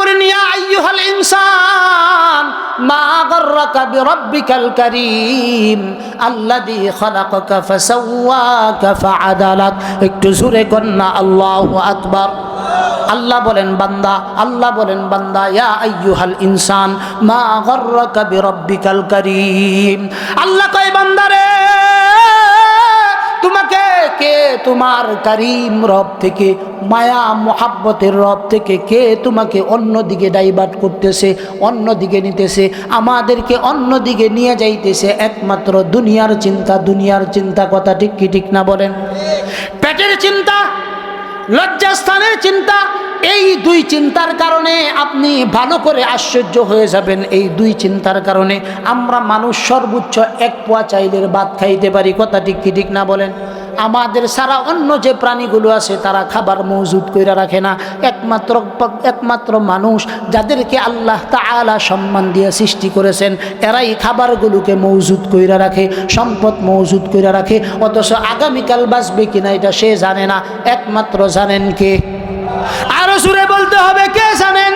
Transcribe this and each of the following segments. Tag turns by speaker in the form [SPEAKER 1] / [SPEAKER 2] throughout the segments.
[SPEAKER 1] করেন, ইয়া আইয়ুহাল ইনসান মা গাররাকা বিরাব্বিকাল কারীম আল্লাযী খালাকাকা ফাসাওয়াকা ফাআদালাক। একটু জোরে কন্না আল্লাহু আকবার। আল্লাহ বলেন বান্দা, আল্লাহ বলেন বান্দা, ইয়া আইয়ুহাল ইনসান মা গাররাকা বিরাব্বিকাল কারীম। আল্লাহ কয় বান্দারে, তোমাকে কে তোমার কারীম রব থেকে, মায়া মোহাব্বতের রব থেকে কে তোমাকে অন্যদিকে ডাইভার্ট করতেছে, অন্যদিকে নিতেছে, আমাদেরকে অন্যদিকে নিয়ে যাইতেছে? একমাত্র দুনিয়ার চিন্তা, দুনিয়ার চিন্তা। কথা ঠিক কি ঠিক না বলেন? পেটের চিন্তা, লজ্জাস্থানের চিন্তা। এই দুই চিন্তার কারণে আপনি ভালো করে আশ্চর্য হয়ে যাবেন। এই দুই চিন্তার কারণে আমরা মানুষ সর্বোচ্চ এক পোয়া চাইলের ভাত খাইতে পারি। কথা ঠিক কি ঠিক না বলেন? আমাদের সারা অন্য যে প্রাণীগুলো আছে তারা খাবার মজুদ কইরা রাখে না। একমাত্র মানুষ, যাদেরকে আল্লাহ তাআলা সম্মান দিয়ে সৃষ্টি করেছেন, এরাই খাবারগুলোকে মজুদ কইরা রাখে, সম্পদ মজুদ কইরা রাখে। অথচ আগামীকাল বাঁচবে কিনা এটা সে জানে না। একমাত্র জানেন কে? আরো জোরে বলতে হবে, কে জানেন?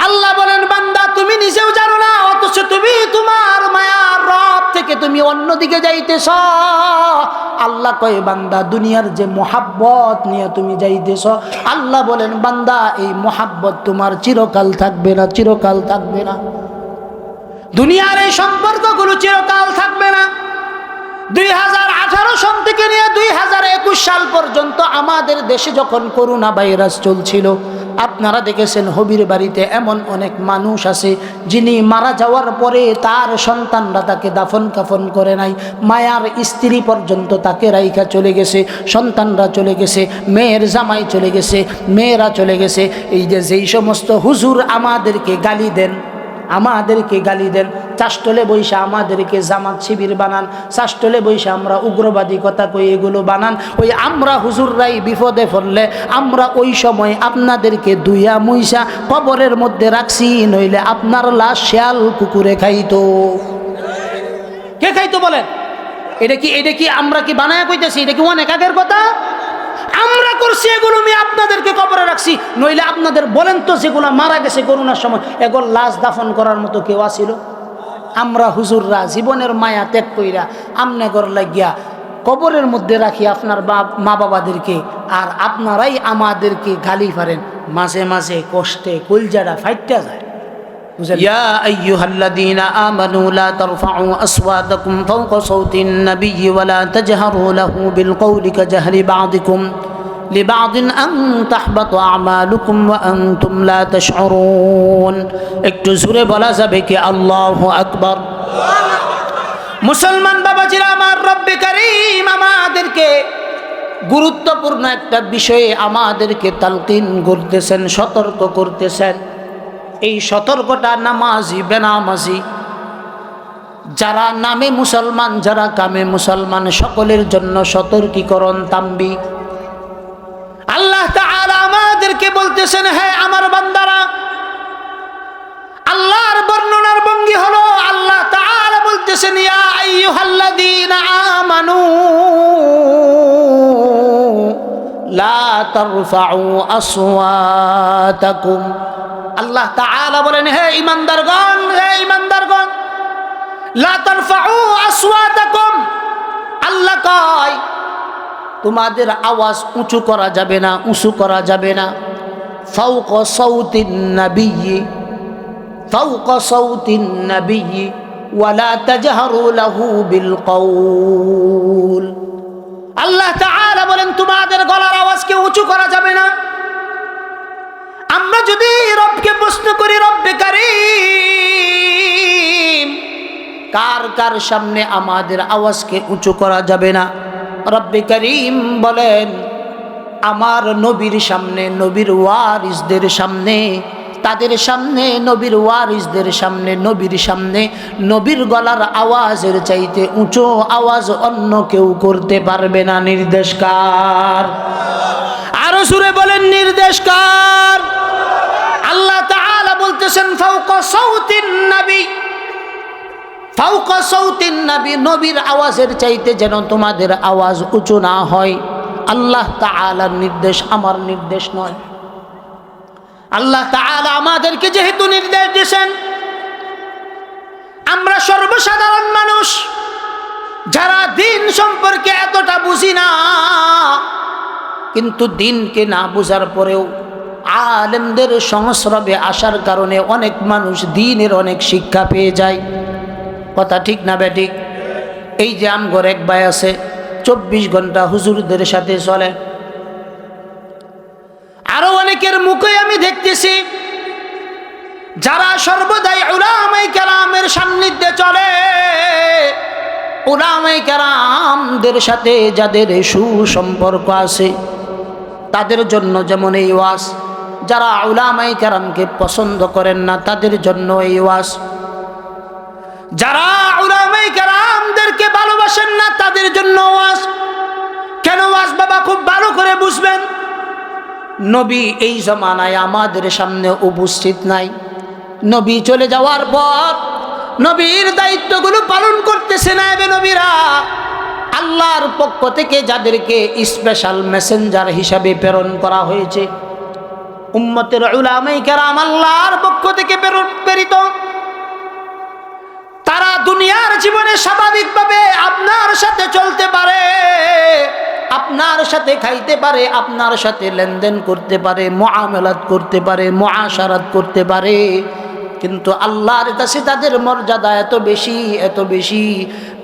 [SPEAKER 1] আল্লাহ বলেন বান্দা তুমি নিজেও জানো না, অথচ তুমি তোমার মায়ার রব থেকে তুমি অন্যদিকে যাইতেছ। আল্লাহ কয় বান্দা দুনিয়ার যে মোহাব্বত নিয়ে তুমি যাইতেছ, আল্লাহ বলেন বান্দা এই মোহাব্বত তোমার চিরকাল থাকবে না, চিরকাল থাকবে না। দুনিয়ার এই সম্পর্কগুলো চিরকাল থাকবে না। 2018 সন থেকে নিয়ে 2021 সাল পর্যন্ত আমাদের দেশে যখন করোনা ভাইরাস চলছিল, আপনারা দেখেছেন হবির বাড়িতে এমন অনেক মানুষ আছে যিনি মারা যাওয়ার পরে তার সন্তানরা তাকে দাফন কাফন করে নাই, মায়ার স্ত্রী পর্যন্ত তাকে রাইখা চলে গেছে, সন্তানরা চলে গেছে, মেয়ের জামাই চলে গেছে, মেয়েরা চলে গেছে। এই যে যেই সমস্ত হুজুর আমাদেরকে গালি দেন, আমাদেরকে গালি দেন, চাষ্টলে বৈশা আমাদেরকে জামাত শিবির বানান, চাষ্টলে বৈশা আমরা উগ্রবাদী কথা কই, এগুলো বানান। ওই আমরা হুজুররাই বিপদে পড়লে আমরা ওই সময় আপনাদেরকে দুইয়া মুইসা কবরের মধ্যে রাখছি, নইলে আপনার লাশ শেয়াল কুকুরে খাইতো। কে খাইতো বলেন? এটা কি আমরা কি বানায়া কইতেছি? এটা কি অনেক আগের কথা? আমরা করছি এগুলো, আমি আপনাদেরকে কবরে রাখছি। নইলে আপনাদের বলেন তো, যেগুলো মারা গেছে করোনার সময়, এগুলো লাশ দাফন করার মতো কেউ আসিল? আমরা হুজুররা জীবনের মায়া ত্যাগ কইরা আমনে ঘর লাগিয়া কবরের মধ্যে রাখি আপনার মা বাবাদেরকে, আর আপনারাই আমাদেরকে গালি পারেন। মাঝে মাঝে কষ্টে কলজাটা ফাইটটা যায়। يا أيها الذين آمنوا لا ترفعوا أصواتكم فوق صوت النبي ولا تجهروا له بالقول كجهر بعضكم لبعض أن تحبط أعمالكم وأنتم لا تشعرون। একটু জোরে বলা যাবে কি আল্লাহু আকবার? মুসলমান বাবাজিরা আমার, রব্বে কারীম আমাদেরকে গুরুত্বপূর্ণ একটা বিষয়ে আমাদেরকে তালকিন করতেছেন, সতর্ক করতেছেন। এই সতর্কটা নামাজি বেনামাজি, যারা নামে মুসলমান, যারা কামে মুসলমান, সকলের জন্য সতর্কীকরণ, তাম্বি। আল্লাহ তাআলা আমাদেরকে বলতেছেন, হে আমার বান্দারা, আল্লাহর বর্ণনার ভঙ্গি হলো আল্লাহ তাআলা বলতেছেন, ইয়া আইয়ুহাল্লাযীনা আমানু লা তারফাউ আসওয়াতাকুম। আল্লাহ তাআলা বলেন, হে ঈমানদারগণ, হে ঈমানদারগণ, লা তারফাউ আসওয়াতাকুম। আল্লাহ কয় তোমাদের আওয়াজ উঁচু করা যাবে না, উঁচু করা যাবে না। ফাওকা সাউতিন নাবিয়্যি, ফাওকা সাউতিন নাবিয়্যি ওয়ালা তাজহারু লাহু বিল কওল। আল্লাহ তাআলা বলেন তোমাদের গলার আওয়াজকে উঁচু করা যাবে না। আমরা যদি রবকে প্রশ্ন করি, রব্বে কারীম, কার কার সামনে আমাদের আওয়াজকে উঁচু করা যাবে না? রব্বে কারীম বলেন আমার নবীর সামনে, নবীর ওয়ারিসদের সামনে, তাদের সামনে, নবীর ওয়ারিসদের সামনে, নবীর সামনে নবীর গলার আওয়াজের চাইতে উঁচু আওয়াজ অন্য কেউ করতে পারবে না। নির্দেশ কার? আরো সুরে বলেন, নির্দেশ কার? আল্লাহ তাআলা বলতেছেন ফাওকা সাউতিন নবী, ফাওকা সাউতিন নবী, নবীর আওয়াজের চাইতে যেন তোমাদের আওয়াজ উঁচু না হয়। আল্লাহ তাআলার নির্দেশ, আমার নির্দেশ নয়। আল্লাহ তাআলা আমাদেরকে যেহেতু নির্দেশ দিয়েছেন, আমরা সর্বসাধারণ মানুষ যারা দিন সম্পর্কে এতটা বুঝি না, কিন্তু দিনকে না বুঝার পরেও আলেমদের সংস্রবে আসার কারণে অনেক মানুষ দ্বীনের অনেক শিক্ষা পেয়ে যায়। কথা ঠিক না বেঠিক? এই যে আমগর এক ভাই আছে 24 ঘন্টা হুজুরদের সাথে চলে, আরো অনেকের মুখে আমি দেখতেছি যারা সর্বদাই উলামায়ে কেরামের সান্নিধ্যে চলে, উলামায়ে কেরামদের সাথে যাদের সুসম্পর্ক আছে তাদের জন্য যেমন এই ওয়াজ, যারা উলামায়ে কেরামকে পছন্দ করেন না তাদের জন্য এই ওয়াজ, যারা উলামায়ে কেরামদেরকে ভালোবাসেন না তাদের জন্য ওয়াজ। কেন ওয়াজ বাবা? খুব ভালো করে বুঝবেন, নবী এই জমানায় আমাদের সামনে উপস্থিত নাই। নবী চলে যাওয়ার পর নবীর দায়িত্বগুলো পালন করতেছে নায়েবে নবীরা। আল্লাহর পক্ষ থেকে যাদেরকে স্পেশাল মেসেঞ্জার হিসাবে প্রেরণ করা হয়েছে, উম্মতের উলামায়ে কেরাম আল্লাহর পক্ষ থেকে প্রেরিত, তারা দুনিয়ার জীবনে স্বাভাবিকভাবে আপনার সাথে চলতে পারে, আপনার সাথে খাইতে পারে, আপনার সাথে লেনদেন করতে পারে, মুআমালাত করতে পারে, মুআশারাত করতে পারে, কিন্তু আল্লাহর কাছে তাদের মর্যাদা এত বেশি, এত বেশি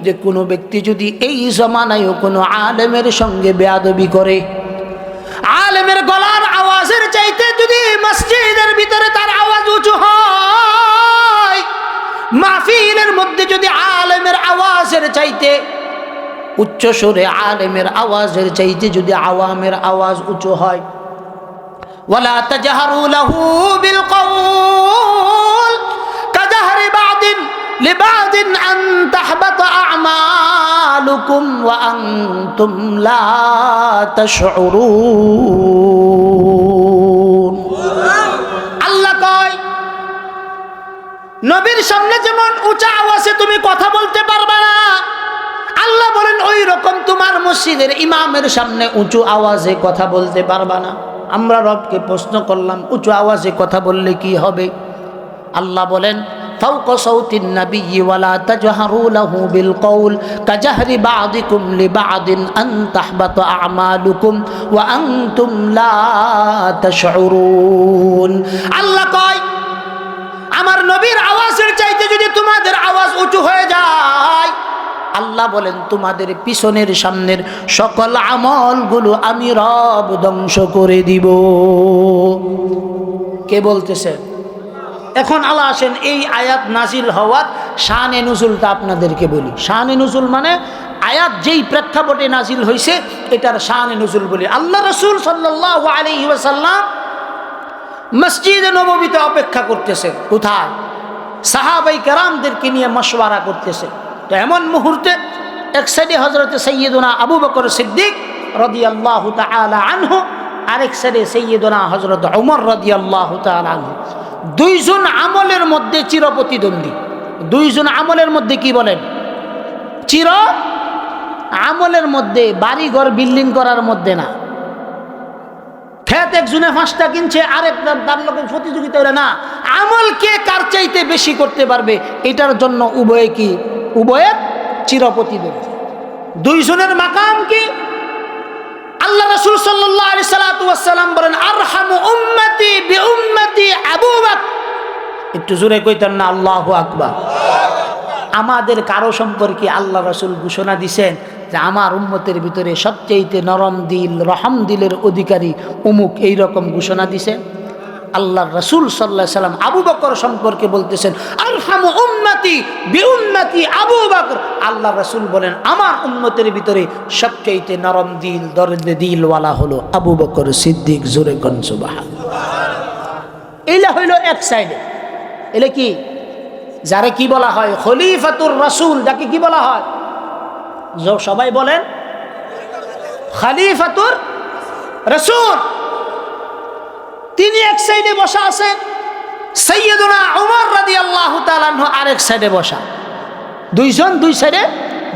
[SPEAKER 1] যে কোনো ব্যক্তি যদি এই জমানায়ও কোনো আলেমের সঙ্গে বেয়াদবি করে, আলেমের গলার আওয়াজের চাইতে যদি মসজিদের ভিতরে তার আওয়াজ উঁচু হয়, মাহফিলের মধ্যে যদি আলেমের আওয়াজের চাইতে উচ্চ সুরে, আলেমের আওয়াজের চাইতে যদি আওয়ামের আওয়াজ উঁচু হয়, ওয়ালা তাজহারু লাহু বিল কওল কাজহরি বাদিন লিবাদিন আন তাহবাতা আমালুকুম ওয়া আনতুম লা তাশউরুন। আল্লাহ কয় নবীর সামনে যেমন উঁচা আওয়াজে তুমি কথা বলতে পারবে না, আল্লাহ বলেন ওই রকম তোমার মসজিদের ইমামের সামনে উঁচু আওয়াজে কথা বলতে পারবা না। আমরা রবকে প্রশ্ন করলাম উঁচু আওয়াজে কথা বললে কি হবে? আল্লাহ বলেন ফাওকা সাউতিন নাবিয়্যি ওয়ালা তাজহারু লাহু বিল কওল কাজহরি বা'দিকুম লিবা'দিন আন তাহবাতা আমালুকুম ওয়া আনতুম লা তাশউরুন। আল্লাহ কয় আমার নবীর আওয়াজের চাইতে যদি তোমাদের আওয়াজ উঁচু হয়ে যায়, আল্লাহ বলেন তোমাদের পিছনের সামনের সকল আমলগুলো আমি রব ধ্বংস করে দিব। কে বলতেছে? এখন আল্লাহ আসেন এই আয়াত নাজিল হওয়ার শানে নুজুলটা আপনাদেরকে বলি। শানে নুজুল মানে আয়াত যেই প্রেক্ষাপটে নাজিল হয়েছে এটার শানে নুজুল বলি। আল্লাহ রাসূল সাল্লাল্লাহু আলাইহি ওয়াসাল্লাম মসজিদে নববীতে অপেক্ষা করতেছে। কোথায়? সাহাবায়ে কেরামদেরকে নিয়ে মশওয়ারা করতেছে। তো এমন মুহূর্তে এক সাইডে হযরত সাইয়্যিদুনা আবু বকর সিদ্দিক রাদিয়াল্লাহু তাআলা আনহু, আরেক সাইডে সাইয়্যিদুনা হযরত ওমর রাদিয়াল্লাহু তাআলা আনহু। দুইজন আমলের মধ্যে চিরপ্রতিদ্বন্দ্বী। দুইজন আমলের মধ্যে কি বলেন? চির আমলের মধ্যে, বাড়িঘর বিল্ডিং করার মধ্যে না। খেত একজনে 5টা কিনছে, আরেকটা তার লোকের প্রতিযোগিতা হলে না, আমল কে কার চাইতে বেশি করতে পারবে এটার জন্য উভয়ে কি? উভয়ের চিরপ্রতিদ্বন্দ্বী। দুইজনের মাকাম কি? আল্লাহ রাসূল সাল্লাল্লাহু আলাইহি সাল্লাম বলেন আরহামু উম্মতি বিউম্মতি আবু বকর। একটু জোরে কইতেন না আল্লাহু আকবার। আমাদের কারো সম্পর্কে আল্লাহ রাসূল ঘোষণা দিয়েছেন যে আমার উম্মতের ভিতরে সবচেয়ে নরম দিল, রহম দিলের অধিকারী অমুক, এইরকম ঘোষণা দিয়েছে আল্লাহর রাসূল সাল্লাল্লাহু আলাইহি সাল্লাম। আবু বকর সম্পর্কে বলতেছেন আরহামু উম্মতি বিউম্মতি আবু বকর। আল্লাহর রাসূল বলেন আমার উম্মতের ভিতরে সবচেয়ে নরম দিল, দরদে দিলওয়ালা হলো আবু বকর সিদ্দিক। জোরে কোন সুবহানাল্লাহ। এইটা হইল এক সাইডে। এলে কি? যারে কি বলা হয়? খলিফাতুর রাসূল। যাকে কি বলা হয়? সবাই বলেন খলিফাতুর রাসূল। তিনি এক সাইডে বসা আছেন, সাইয়্যিদুনা ওমর রাদিয়াল্লাহু তাআলা আনহু আরেক সাইডে বসা। দুইজন দুই সাইডে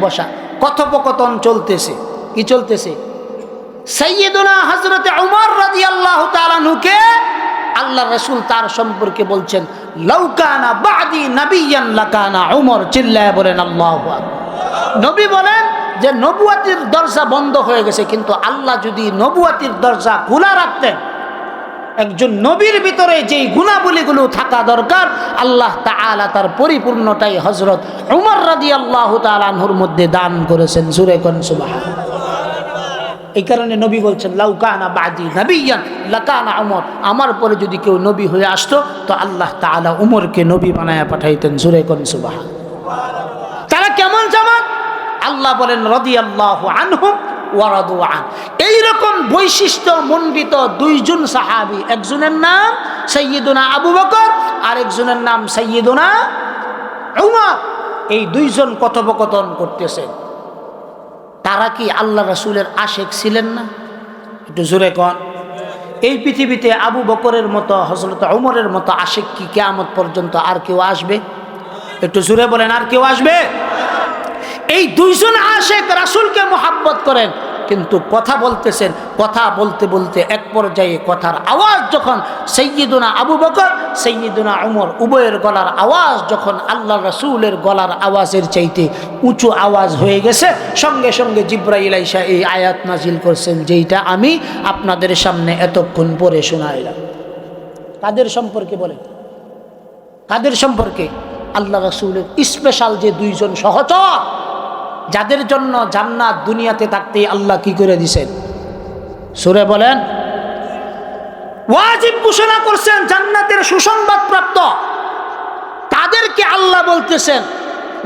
[SPEAKER 1] বসা, কথোপকথন চলতেছে। কি চলতেছে? সাইয়্যিদুনা হযরত ওমর রাদিয়াল্লাহু তাআলা আনহুকে আল্লাহ রাসূল তার সম্পর্কে বলছেন, লাউ কানা বাদি নাবিয়ান লাকানা উমর। চিল্লায় বলেন আল্লাহু আকবার। নবী বলেন যে নবুয়াতির দরজা বন্ধ হয়ে গেছে, কিন্তু আল্লাহ যদি নবুয়াতির দরজা খোলা রাখতেন, একজন নবীর ভিতরে যেই গুণাবলীগুলো থাকা দরকার আল্লাহ তাআলা তার পরিপূর্ণটাই হযরত উমর রাদিয়াল্লাহু তাআলা আনহুর মধ্যে দান করেছেন। জোরে কোন সুবহানাল্লাহ। এই কারণে নবী বলছেন, লাউ কানা বাদি নাবিয়ান লাকানা উমর। আমার পরে যদি কেউ নবী হয়ে আসতো তো আল্লাহ তাআলা উমরকে নবী বানায়া পাঠাইতেন। জোরে কোন সুবহানাল্লাহ। তারা কেমন জামাত? আল্লাহ বলেন রাদিয়াল্লাহু আনহুম ওয়া রাদু আন। এইরকম বৈশিষ্ট্য মণ্ডিত দুইজন সাহাবী, একজনের নাম সাইয়্যিদুনা আবু বকর আর একজনের নাম সাইয়্যিদুনা উমর। এই দুইজন কথোপকথন করতেছেন। তারা কি আল্লাহ রাসূলের আশেক ছিলেন না? একটু জোরে কোন। এই পৃথিবীতে আবু বকরের মতো হযরত উমরের মতো আশেক কি কিয়ামত পর্যন্ত আর কেউ আসবে? একটু জোরে বলেন, আর কেউ আসবে? এই দুইজন আশেক রাসূলকে মোহাব্বত করেন, কিন্তু কথা বলতেছেন, কথা বলতে বলতে এক পর্যায়ে কথার আওয়াজ যখন সাইয়্যিদুনা আবু বকর সাইয়্যিদুনা উমর উভয়ের গলার আওয়াজ যখন আল্লাহ রাসূলের গলার আওয়াজের চাইতে উঁচু আওয়াজ হয়ে গেছে, সঙ্গে সঙ্গে জিবরাইল আইসা এই আয়াত নাজিল করছেন, যেইটা আমি আপনাদের সামনে এতক্ষণ পরে শোনাইলাম। কাদের সম্পর্কে বলেন? কাদের সম্পর্কে? আল্লাহ রাসূলের স্পেশাল যে দুইজন সহচর, যাদের জন্য জান্নাত দুনিয়াতে থাকতেই আল্লাহ কি করে দিয়েছেন? সূরা বলেন, ওয়াজিব ঘোষণা করছেন, জান্নাতের সুসংবাদ প্রাপ্ত। তাদেরকে আল্লাহ বলতেছেন,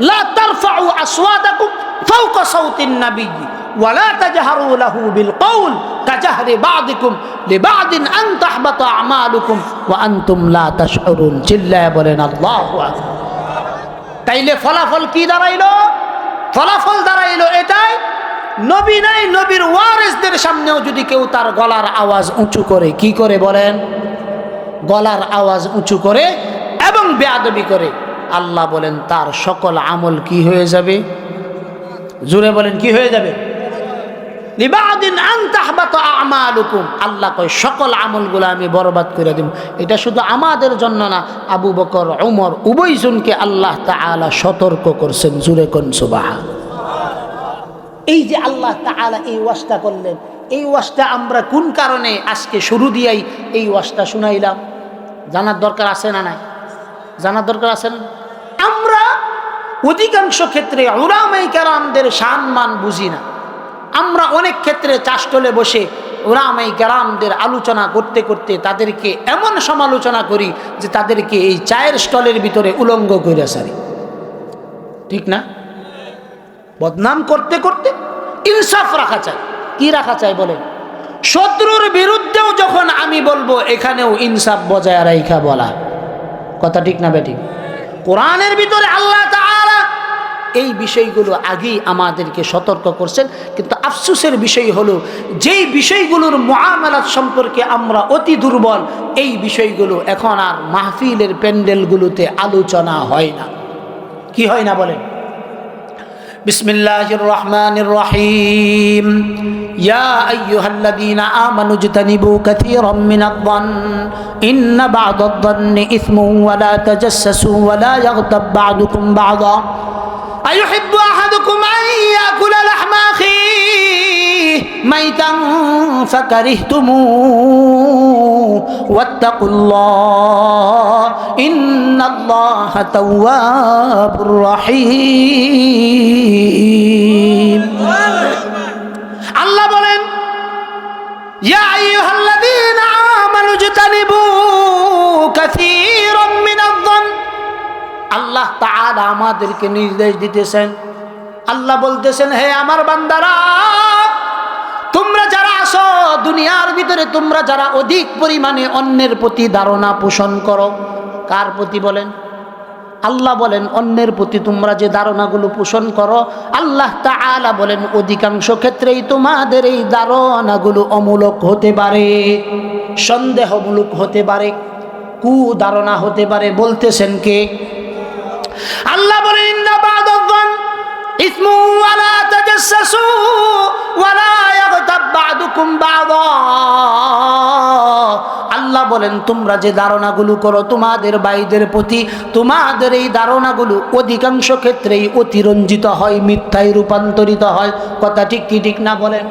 [SPEAKER 1] লা তারফাউ আসওয়াতাকুম ফাওকা সাউতিন নাবিয়্যি ওয়া লা তাজহারু লাহু বিল কওল কাজাহরি বা'দিকুম লিবা'দিন আন তাহবাতা আমালুকুম ওয়া আনতুম লা তাশউরুন। চিল্লায়া বলেন আল্লাহু আকবার। তাইলে ফলাফল কি দাঁড়াইলো? ফলাফল দাঁড়াইলো এটাই, নবী নাই, নবীর ওয়ারিসদের সামনেও যদি কেউ তার গলার আওয়াজ উঁচু করে, কি করে বলেন? গলার আওয়াজ উঁচু করে এবং বেয়াদবি করে, আল্লাহ বলেন তার সকল আমল কি হয়ে যাবে? জোরে বলেন, কি হয়ে যাবে? লিবাদিন আন তাহবাতা আমালুকুম। আল্লাহ কয় সকল আমলগুলো আমি বরবাদ করে দেব। এটা শুধু আমাদের জন্য না, আবু বকর উমর উভয়জনকে আল্লাহ তাআলা সতর্ক করছেন। জোরে কোন সুবহানাল্লাহ। এই যে আল্লাহ তাআলা এই ওয়াজটা করলেন, এই ওয়াজটা আমরা কোন কারণে আজকে শুরু দিয়েই এই ওয়াজটা শুনাইলাম? জানার দরকার আছে না নাই? জানার দরকার আছে না? আমরা অধিকাংশ ক্ষেত্রে উলামায়ে কেরামদের সম্মান বুঝি না। আমরা অনেক ক্ষেত্রে চাষটলে বসে উলামায়ে কেরামদের আলোচনা করতে করতে তাদেরকে এমন সমালোচনা করি যে তাদেরকে এই চায়ের স্টলের ভিতরে উলঙ্গ করে সারি। ঠিক না? বদনাম করতে করতে ইনসাফ রাখা চাই। কি রাখা চাই বলেন? শত্রুর বিরুদ্ধেও যখন আমি বলবো, এখানেও ইনসাফ বজায় রাখা বলা। কথা ঠিক না বেঠিক? কোরআনের ভিতরে আল্লাহ তাআলা এই বিষয়গুলো আগেই আমাদেরকে সতর্ক করছেন, কিন্তু আফসোসের বিষয় হলো যেই বিষয়গুলোর মুআমালাত সম্পর্কে আমরা অতি দুর্বল, এই বিষয়গুলো এখন আর মাহফিলের প্যান্ডেলগুলোতে আলোচনা হয় না। কি হয় না বলেন? বিসমিল্লাহির রহমানির রহিম। ইয়া আইয়ুহাল্লাযীনা আমানু ইজতানিবু কাসীরাম মিনায-যন্ন ইন্না বা'দায-যন্নি ইসমুন ওয়া লা তাজাসসাসু ওয়া লা ইয়াগতাব বা'দুকুম বা'দা আইয়ুহিব্বু আহাদুকুম আন ইয়াকুলা লাহমা আখিহি মাইতান ফাকারিহতুমুহু ওয়াত্তাকুল্লাহ ইন্নাল্লাহা তাওয়াবুর রহিম। আল্লাহ বলেন, ইয়া আইয়ুহাল্লাযীনা আমানু ইজতানিবু কাসীরাম মিনায-যন্ন। আল্লাহ তাআলা আমাদেরকে নির্দেশ দিতেছেন। আল্লাহ বলতেছেন, হে আমার বান্দারা, তোমরা যারা আসো দুনিয়ার ভিতরে, তোমরা যারা অধিক পরিমাণে অন্যের প্রতি ধারণা পোষণ করো। কার প্রতি বলেন? আল্লাহ বলেন অন্যের প্রতি তোমরা যে ধারণাগুলো পোষণ করো, আল্লাহ তাআলা বলেন অধিকাংশ ক্ষেত্রেই তোমাদের এই ধারণাগুলো অমূলক হতে পারে, সন্দেহমূলক হতে পারে, কুধারণা হতে পারে। বলতেছেন কে? আল্লাহ বলেন, ইন্না বা'দায-যন্ন ইসমু ওয়া লা তাজাসসাসু ওয়া লা ইয়াগতাব বা'দুকুম বা'দা। আল্লাহ বলেন তোমরা যে ধারণাগুলো করো তোমাদের ভাইদের প্রতি, তোমাদের এই ধারণাগুলো অধিকাংশ ক্ষেত্রেই অতিরঞ্জিত হয়, মিথ্যায় রূপান্তরিত হয়। কথা ঠিক কি ঠিক না বলেন?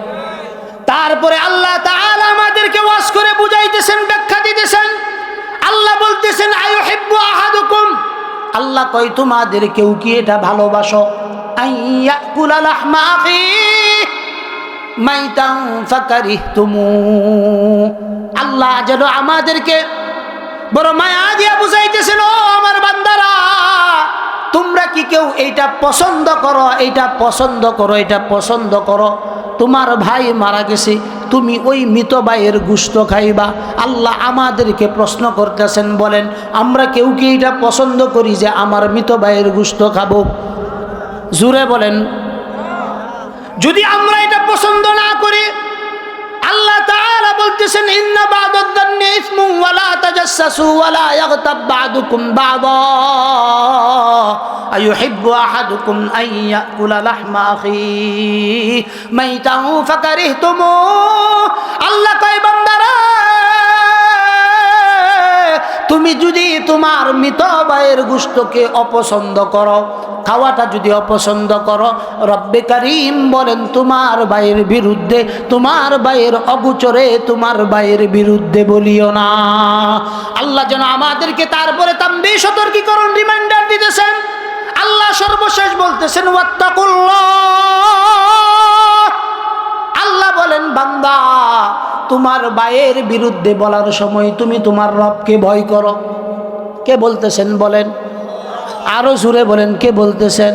[SPEAKER 1] তারপরে আল্লাহ তাআলা আমাদেরকে ওয়াজ করে বুঝাইতেছেন, ব্যাখ্যা দিতেছেন। আল্লাহ বলতেছেন আয়ুহিব্বু আহাদুকুম, আল্লাহ কয় তোমাদের কেউ কি এটা ভালোবাসো, আইয়াকুলা লাহমা আখিহি মাইতান ফাকারিহতুমু, আল্লাহ যেন আমাদেরকে বড় মায়া দিয়া বুঝাইতেছেন, ও আমার বান্দারা তোমরা কি কেউ এইটা পছন্দ করো, এইটা পছন্দ করো, এটা পছন্দ করো, তোমার ভাই মারা গেছে তুমি ওই মৃত ভাইয়ের গোশত খাইবা? আল্লাহ আমাদেরকে প্রশ্ন করতেছেন, বলেন আমরা কেউ কি এটা পছন্দ করি যে আমার মৃত ভাইয়ের গোশত খাবো? জোরে বলেন। যদি আমরা এটা পছন্দ না করি, আল্লাহ তাআলা বলতেছেন ইন্না বা'দাদ দান্নি ইসমুন ওয়া লা তাজাসসু ওয়া লা ইয়াগতাব বা'দুকুম বা'দা আইয়ুহিব্বু আহাদুকুম আন ইয়াকুলা লাহমা আখিহি মাইতান ফাকারিহতুমু। আল্লাহ কয় বান্দারা তুমি যদি তোমার মৃত ভাইয়ের গোশতকে অপছন্দ করো, খাওয়াটা যদি অপছন্দ করো, রব্বে কারীম বলেন তোমার ভাইয়ের বিরুদ্ধে, তোমার ভাইয়ের অগোচরে তোমার ভাইয়ের বিরুদ্ধে বলিও না। আল্লাহ যেন আমাদেরকে তারপরে তাম্বীহ, সতর্কীকরণ, রিমাইন্ডার দিতেছেন। আল্লাহ সর্বশেষ বলতেছেন ওয়াত্তাকুল্লাহ, আল্লাহ বলেন বান্দা তোমার ভাইয়ের বিরুদ্ধে বলার সময় তুমি তোমার রবকে ভয় করো। কে বলতেছেন বলেন? আরো জোরে বলেন, কে বলতেছেন?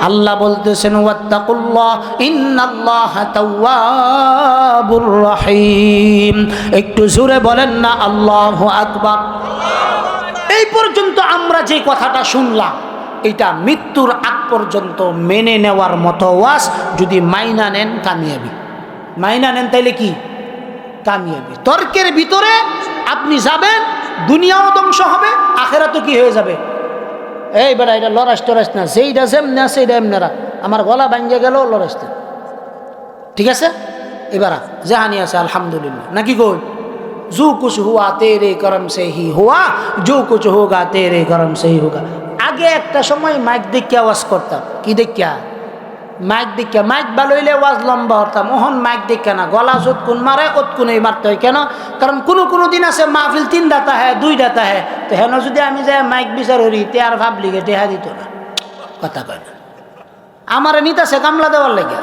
[SPEAKER 1] আল্লাহ বলতেছেন ওয়াত্তাকুল্লাহ ইন্নাল্লাহা তাওয়াবুর রহিম। একটু জোরে বলেন না আল্লাহু আকবার। এই পর্যন্ত আমরা যে কথাটা শুনলাম এটা মৃত্যুর আগ পর্যন্ত মেনে নেওয়ার মতো ওয়াজ। যদি মাইনা নেন কামিয়াবি, মাইনা নেন তাইলে কি কামিয়াবি। তর্কের ভিতরে আপনি যাবেন, দুনিয়াও ধ্বংস হবে, আখেরাতও কি হয়ে যাবে। এই বেটা এটা লড়াস টরাস না, যেইটা যেমনি আছে এইটা এমনারা, আমার গলা ভাঙ্গে গেল লড়াইতে, ঠিক আছে। এবার জাহানি আছে আলহামদুলিল্লাহ, নাকি কই জু কুছ হুয়া তেরে করম সে হি হুয়া, জু কুছ হোগা তেরে করম সে হি হোগা। আগে একটা সময় মাইক দেখিয়া ওয়াজ করতাম, কি দেখিয়া? মাইক দেখিয়া। মাইক ভালো হইলে ওয়াজ লম্বা হতাম। ওহন মাইক দেখা না, গলা যত কোন মারে অত কোনই মারতে হয়। কেন? কারণ কোনো দিন আছে মাহফিল 3 ডাতা হ্যাঁ 2 ডাতা হ্যাঁ, তো হেন যদি আমি যাই মাইক বিচার করি তে আর ভাবলিগে টেহা দিত না। কথা কয় না, আমারে নিতাছে কামলা দেওয়ার লাগে।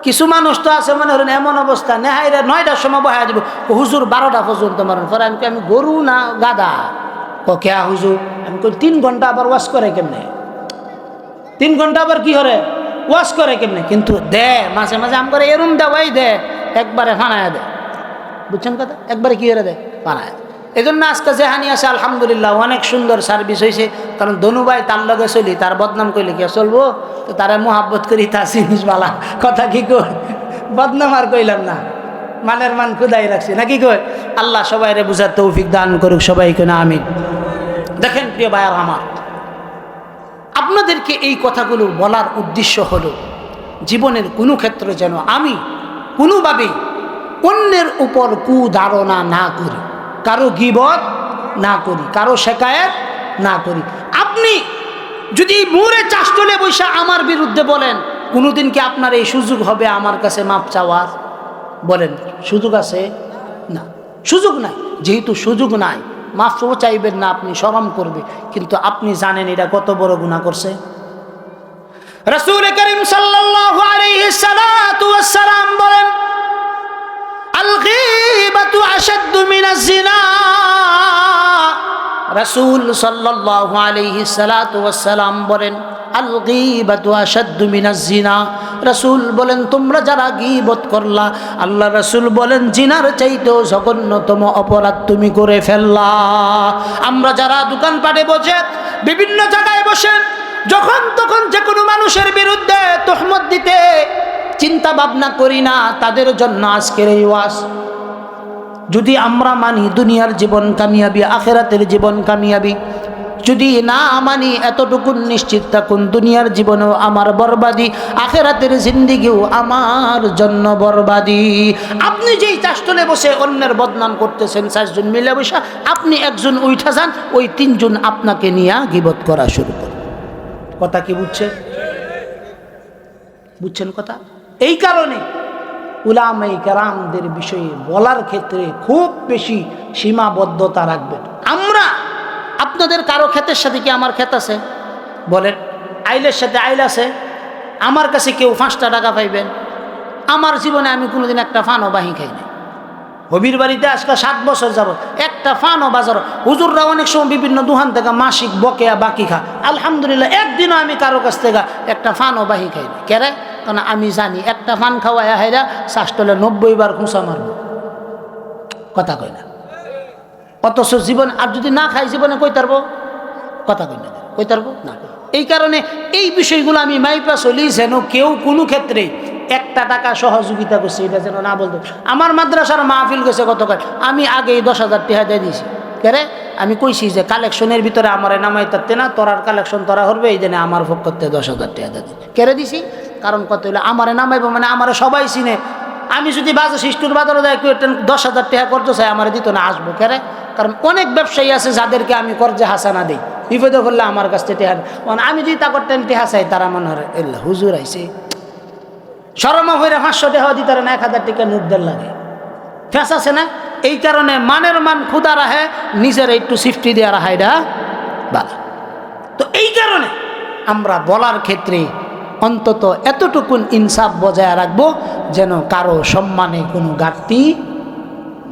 [SPEAKER 1] কিছু মানুষ তো আছে মনে হলেন এমন অবস্থা, নেহাইরা 9টার সময় বহাই দিব, হুজুর 12টা পর্যন্ত মারেন। পরে আমি গরু না গাদা? কে হুজুর? আমি কই 3 ঘন্টা আবার ওয়াজ করে কেমনে? 3 ঘন্টা আবার কি হরে ওয়াজ করে কেমনে? কিন্তু দে মাঝে মাঝে আম করে এরম দেওয়াই দে, একবারে ফানায় দে। বুঝছেন কথা? একবারে কি করে দে, ফানায়। এই জন্য আজকে জেহানি আছে আলহামদুলিল্লাহ, অনেক সুন্দর সার্ভিস হয়েছে। কারণ দনু ভাই তার লগে চলি, তার বদনাম করলে কি চলবো? তো তারা মোহাব্বত করি, তার জিনিস বালা। কথা কি কই? বদনাম আর কইলাম না, মানের মান খুদাই রাখছি, নাকি কই? আল্লাহ সবাইরে বুঝার তৌফিক দান করুক, সবাইকে না আমিন। দেখেন প্রিয় ভাইয়ার আমার, আপনাদেরকে এই কথাগুলো বলার উদ্দেশ্য হলো জীবনের কোনো ক্ষেত্রে যেন আমি কোনোভাবেই অন্যের উপর কুধারণা না করি, কারো গীবত না করি, কারো শেকায়েত না করি। আপনি যদি মোরে চাষতলে বৈশা আমার বিরুদ্ধে বলেন, কোনোদিন কি আপনার এই সুযোগ হবে আমার কাছে মাপ চাওয়ার? বলেন, সুযোগ আছে? না, সুযোগ নাই। যেহেতু সুযোগ নাই, মাফও চাইবেন না, আপনি শরম করবে। কিন্তু আপনি জানেন এটা কত বড় গুনাহ করছে। রাসূল করিম সাল্লাল্লাহু আলাইহি সাল্লাতু ওয়াস সালাম বলেন, আল গীবাতু আশাদ্দু মিনাজ জিনা। রাসূল সাল্লাল্লাহু আলাইহি সাল্লাতু ওয়াস সালাম বলেন, আল গীবাতু আশাদ্দু মিনাজ জিনা। রাসূল বলেন তোমরা যারা গীবত করলা, আল্লাহ রাসূল বলেন জিনার চাইতেও জঘন্যতম অপরাধ তুমি করে ফেললা। আমরা যারা দোকানপাটে বসে, বিভিন্ন জায়গায় বসে যখন তখন যে কোনো মানুষের বিরুদ্ধে তহমত দিতে চিন্তা ভাবনা করি না, তাদের জন্য আজকের এই ওয়াজ। যদি আমরা মানি দুনিয়ার জীবন কামিয়াবি, আখেরাতের জীবন কামিয়াবি, যদি না মানি এতটুকু নিশ্চিত থাকুন দুনিয়ার জীবনেও আমার বরবাদি, আখেরাতের জিন্দেগিও আমার জন্য বরবাদি। আপনি যেই চাষতলে বসে অন্যের বদনাম করতেছেন, 4 জন মিলে বসে, আপনি একজন উঠা যান, ওই 3 জন আপনাকে নিয়ে গীবত করা শুরু করেন। কথা কি বুঝছেন? বুঝছেন কথা? এই কারণে উলামায়ে কেরামদের বিষয়ে বলার ক্ষেত্রে খুব বেশি সীমাবদ্ধতা রাখবেন। আমরা আপনাদের কারো ক্ষেতের সাথে কি আমার ক্ষেত আছে? বলেন। আইলের সাথে আইল আছে? আমার কাছে কেউ 5টা টাকা পাইবেন? আমার জীবনে আমি কোনোদিন একটা ফানও বাহি খাই নাই। হবির বাড়িতে আজকে 7 বছর যাব, একটা ফানও বাজার। হুজুররা অনেক সময় বিভিন্ন দোকান থেকে মাসিক বকেয়া বাকি খা, আলহামদুলিল্লাহ একদিনও আমি কারো কাছ থেকে একটা ফানও বাহি খাই না। কেরে? কারণ আমি জানি একটা ফান খাওয়াই হাইরা শ্বাসতলে 90 বার খুঁচা মারব। কথা কই না? অথচ জীবন আর যদি না খাই জীবনে কই তারবো? কথা কই না, কই তারবো না। এই কারণে এই বিষয়গুলো আমি মাইপা চলি, যেন কেউ কোনো ক্ষেত্রে 1 টাকা সহযোগিতা করছে এটা যেন না বলতো। আমার মাদ্রাসার মাহফিল গেছে গতকাল, আমি আগেই 10,000 টাকা দিয়ে দিয়েছি। কেরে? আমি কইছি যে কালেকশনের ভিতরে আমার নামাই থাকতে না, তোরার কালেকশন তোরা করবে, এই জন্য আমার ভোগ করতে 10,000 টাকা দিয়ে দিই। কেরে দিছি? কারণ কত হইলে আমারে নামাইব, মানে আমার সবাই চিনে। আমি যদি বাজার শিষ্টুর বাজারে যাই কেউ 10,000 টাকা করতে চাই, আমার দিত না, আসবো। কেরে? কারণ অনেক ব্যবসায়ী আছে যাদেরকে আমি কর্জে হাসানা দিই, বিপদে করলে আমার কাছ থেকে আমি যদি তা করতেন টেহা চাই, তারা মনে হয় এল্লা হুজুর আইছে শরমা হইরা 500 টাকা দিতে না, 1000 টাকা নোট দেন লাগে, ফেস আছে না? এই কারণে মানের মান খুদা রাহে, নিজের একটু সিফটি দেওয়া রাহাইডা বালা। তো এই কারণে আমরা বলার ক্ষেত্রে অন্তত এতটুকুন ইনসাফ বজায় রাখবো যেন কারো সম্মানে কোনো ঘাটতি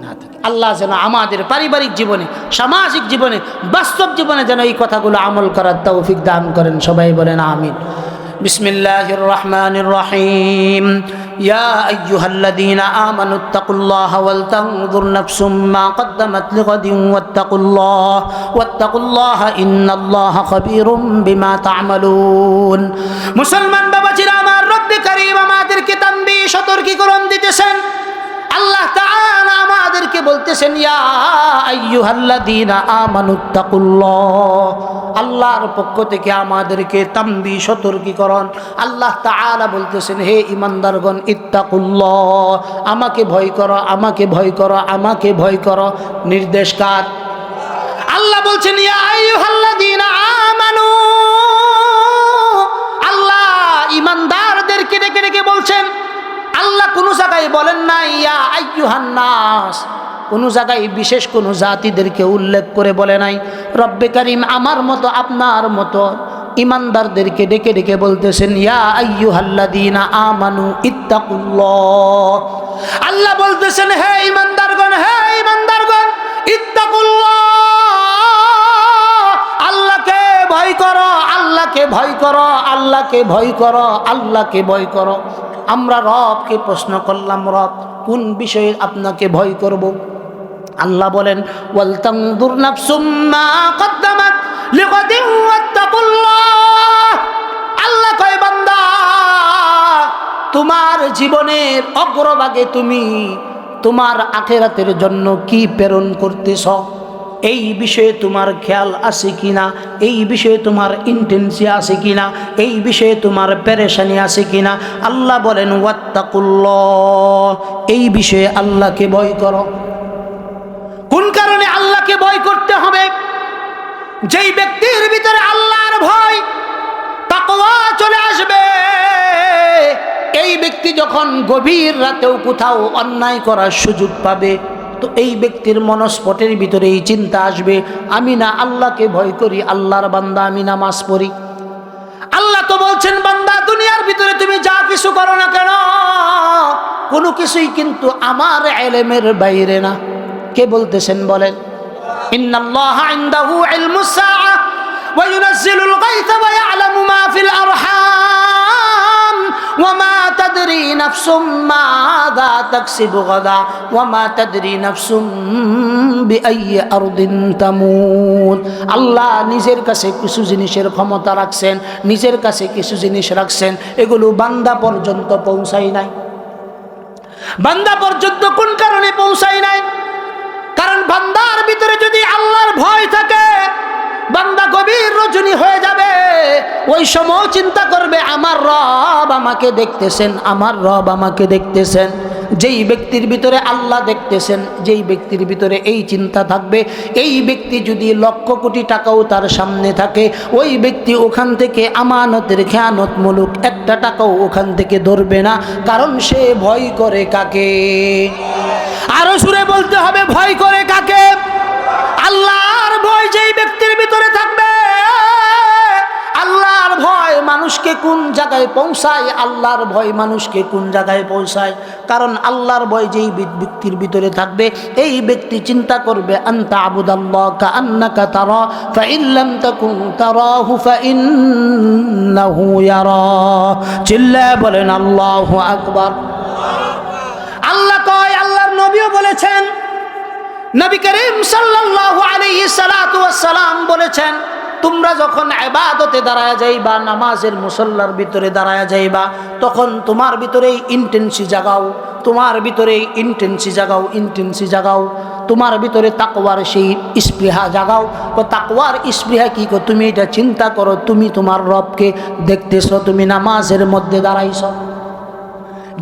[SPEAKER 1] না থাকে। আল্লাহ যেন আমাদের পারিবারিক জীবনে, সামাজিক জীবনে, বাস্তব জীবনে যেন এই কথাগুলো আমল করার তৌফিক দান করেন। সবাই বলেন আমিন। বিসমিল্লাহির রহমানির রহিম। ইয়া আইয়ুহাল্লাযীনা আমানু তাকুল্লাহা ওয়াল তানজুর নাফসুম মা কদ্দামাত লিগাদিন ওয়াত্তাকুল্লাহা ইন্নাল্লাহা খাবীরুম বিমা তা'মালুন। মুসলমান বাবাজিরা আমার, রব্বে কারীম আমাদেরকে তানবীহ সতর্কীকরণ দিতেছেন। আল্লাহ তাআলা আমাদেরকে বলতেছেন ইয়া আইয়ুহাল্লাযীনা আমানুত্তাকুল্লাহ। আল্লাহর পক্ষ থেকে আমাদেরকে তানবীহ সতর্কীকরণ। আল্লাহ তাআলা বলতেছেন হে ঈমানদারগণ ইত্তাকুল্লাহ, আমাকে ভয় করো, আমাকে ভয় করো, আমাকে ভয় করো। নির্দেশ কার? আল্লাহ বলছেন ইয়া আইয়ুহাল্লাযীনা আমানু। আল্লাহ ঈমানদারদেরকে ডেকে ডেকে বলছেন। আল্লাহ কোনো জায়গায় বলেন না ইয়া আইয়ুহান নাস, কোনো জায়গায় বিশেষ কোনো জাতিদেরকে উল্লেখ করে বলে নাই। রব্বে কারীম আমার মতো আপনার মতো ইমানদারদেরকে ডেকে ডেকে বলতেছেন ইয়া আইয়ুহাল্লাযীনা আমানু ইত্তাকুল্লাহ। আল্লাহ বলতেছেন হে ইমানদারগণ, হে ইমানদারগণ ইত্তাকুল্লাহ, আল্লাহকে ভয় করো, আল্লাহকে ভয় করো, আল্লাহকে ভয় করো, আল্লাহকে ভয় করো। আমরা রবকে প্রশ্ন করলাম, রব কোন বিষয়ে আপনাকে ভয় করব? আল্লাহ বলেন ওয়াল তানজুর নাফসুম মা কদ্দামাত লিগাদিন ওয়াত্তাকুল্লাহ। আল্লাহ কয় বান্দা, তোমার জীবনের অগ্রভাগে তুমি তোমার আখিরাতের জন্য কি প্রেরণ করতেছ, এই বিষয়ে তোমার খেয়াল আছে কিনা, এই বিষয়ে তোমার ইন্টেন্সি আছে কিনা, এই বিষয়ে তোমার পেরেশানি আছে কিনা। আল্লাহ বলেন ওয়াত্তাকুল্লাহ, এই বিষয়ে আল্লাহকে ভয় করো। কোন কারণে আল্লাহকে ভয় করতে হবে? যেই ব্যক্তির ভিতরে আল্লাহর ভয়, তাকওয়া চলে আসবে, এই ব্যক্তি যখন গভীর রাতেও কোথাও অন্যায় করার সুযোগ পাবে, তো এই ব্যক্তির মনস্পটের ভিতরে এই চিন্তা আসবে, আমি না আল্লাহকে ভয় করি, আল্লাহর বান্দা, আমি নামাজ পড়ি। আল্লাহ তো বলছেন বান্দা দুনিয়ার ভিতরে তুমি যা কিছু করো না কেন, কোনো কিছুই কিন্তু আমার ইলমের বাইরে না। কে বলতেছেন বলেন? ইন্নাল্লাহা ইনদাহু ইলমুস সাআ ওয়া ইউনাজ্জিলুল গায়থা ওয়া ইয়ালামু মা ফিল আরহাম ওয়া মা তাদরি নাফসুম মাযা তাকসিবু গাদা ওয়া মা তাদরি নাফসুম বিআইয়ি আরদিন তামুত। আল্লাহ নিজের কাছে কিছু জিনিসের ক্ষমতা রাখছেন, নিজের কাছে কিছু জিনিস রাখছেন, এগুলো বান্দা পর্যন্ত পৌঁছায় নাই। বান্দা পর্যন্ত কোন কারণে পৌঁছায় নাই? কারণ বান্দার ভিতরে যদি আল্লাহর ভয় থাকে, বান্দা গভীর ওই সময় চিন্তা করবে আমার রব আমাকে দেখতেছেন, আমার রব আমাকে দেখতেছেন। যেই ব্যক্তির ভিতরে আল্লাহ দেখতেছেন, যেই ব্যক্তির ভিতরে এই চিন্তা থাকবে, এই ব্যক্তি যদি লক্ষ কোটি টাকাও তার সামনে থাকে, ওই ব্যক্তি ওখান থেকে আমানতের খেয়ানতমূলক একটা টাকাও ওখান থেকে ধরবে না। কারণ সে ভয় করে কাকে? আরো সুরে বলতে হবে, ভয় করে কাকে? আল্লাহর ভয় যেই ব্যক্তির ভিতরে থাকবে, আল্লাহর ভয় মানুষকে কোন জায়গায় পৌঁছায়, আল্লাহর ভয় মানুষকে কোন জায়গায় পৌঁছায়। কারণ আল্লাহর ভয় যেই ব্যক্তির ভিতরে থাকবে, এই ব্যক্তি চিন্তা করবে আনতা আবুদাল্লাহ কাআন্নাকা তারা ফাইন লাম তাকুন তারাহু ফাইন্নাহু ইয়ারা। চিল্লায়ে বলেন আল্লাহু আকবার। আল্লাহ কয়, আল্লাহর নবীও বলেছেন, নবী করিম সাল্লাল্লাহু আলাইহি সাল্লাতু ওয়াস সালাম বলেছেন, তোমরা যখন ইবাদতে দাঁড়ায় যাইবা, নামাজের মুসল্লার ভিতরে দাঁড়ায় যাইবা, তখন তোমার ভিতরে ইন্টেন্সি জাগাও, তোমার ভিতরে ইন্টেন্সি জাগাও, ইন্টেন্সি জাগাও, তোমার ভিতরে তাকওয়ার সেই স্পৃহা জাগাও। তো তাকওয়ার স্পৃহা কি? তুমি এটা চিন্তা করো, তুমি তোমার রবকে দেখতেছো, তুমি নামাজের মধ্যে দাঁড়াইছো।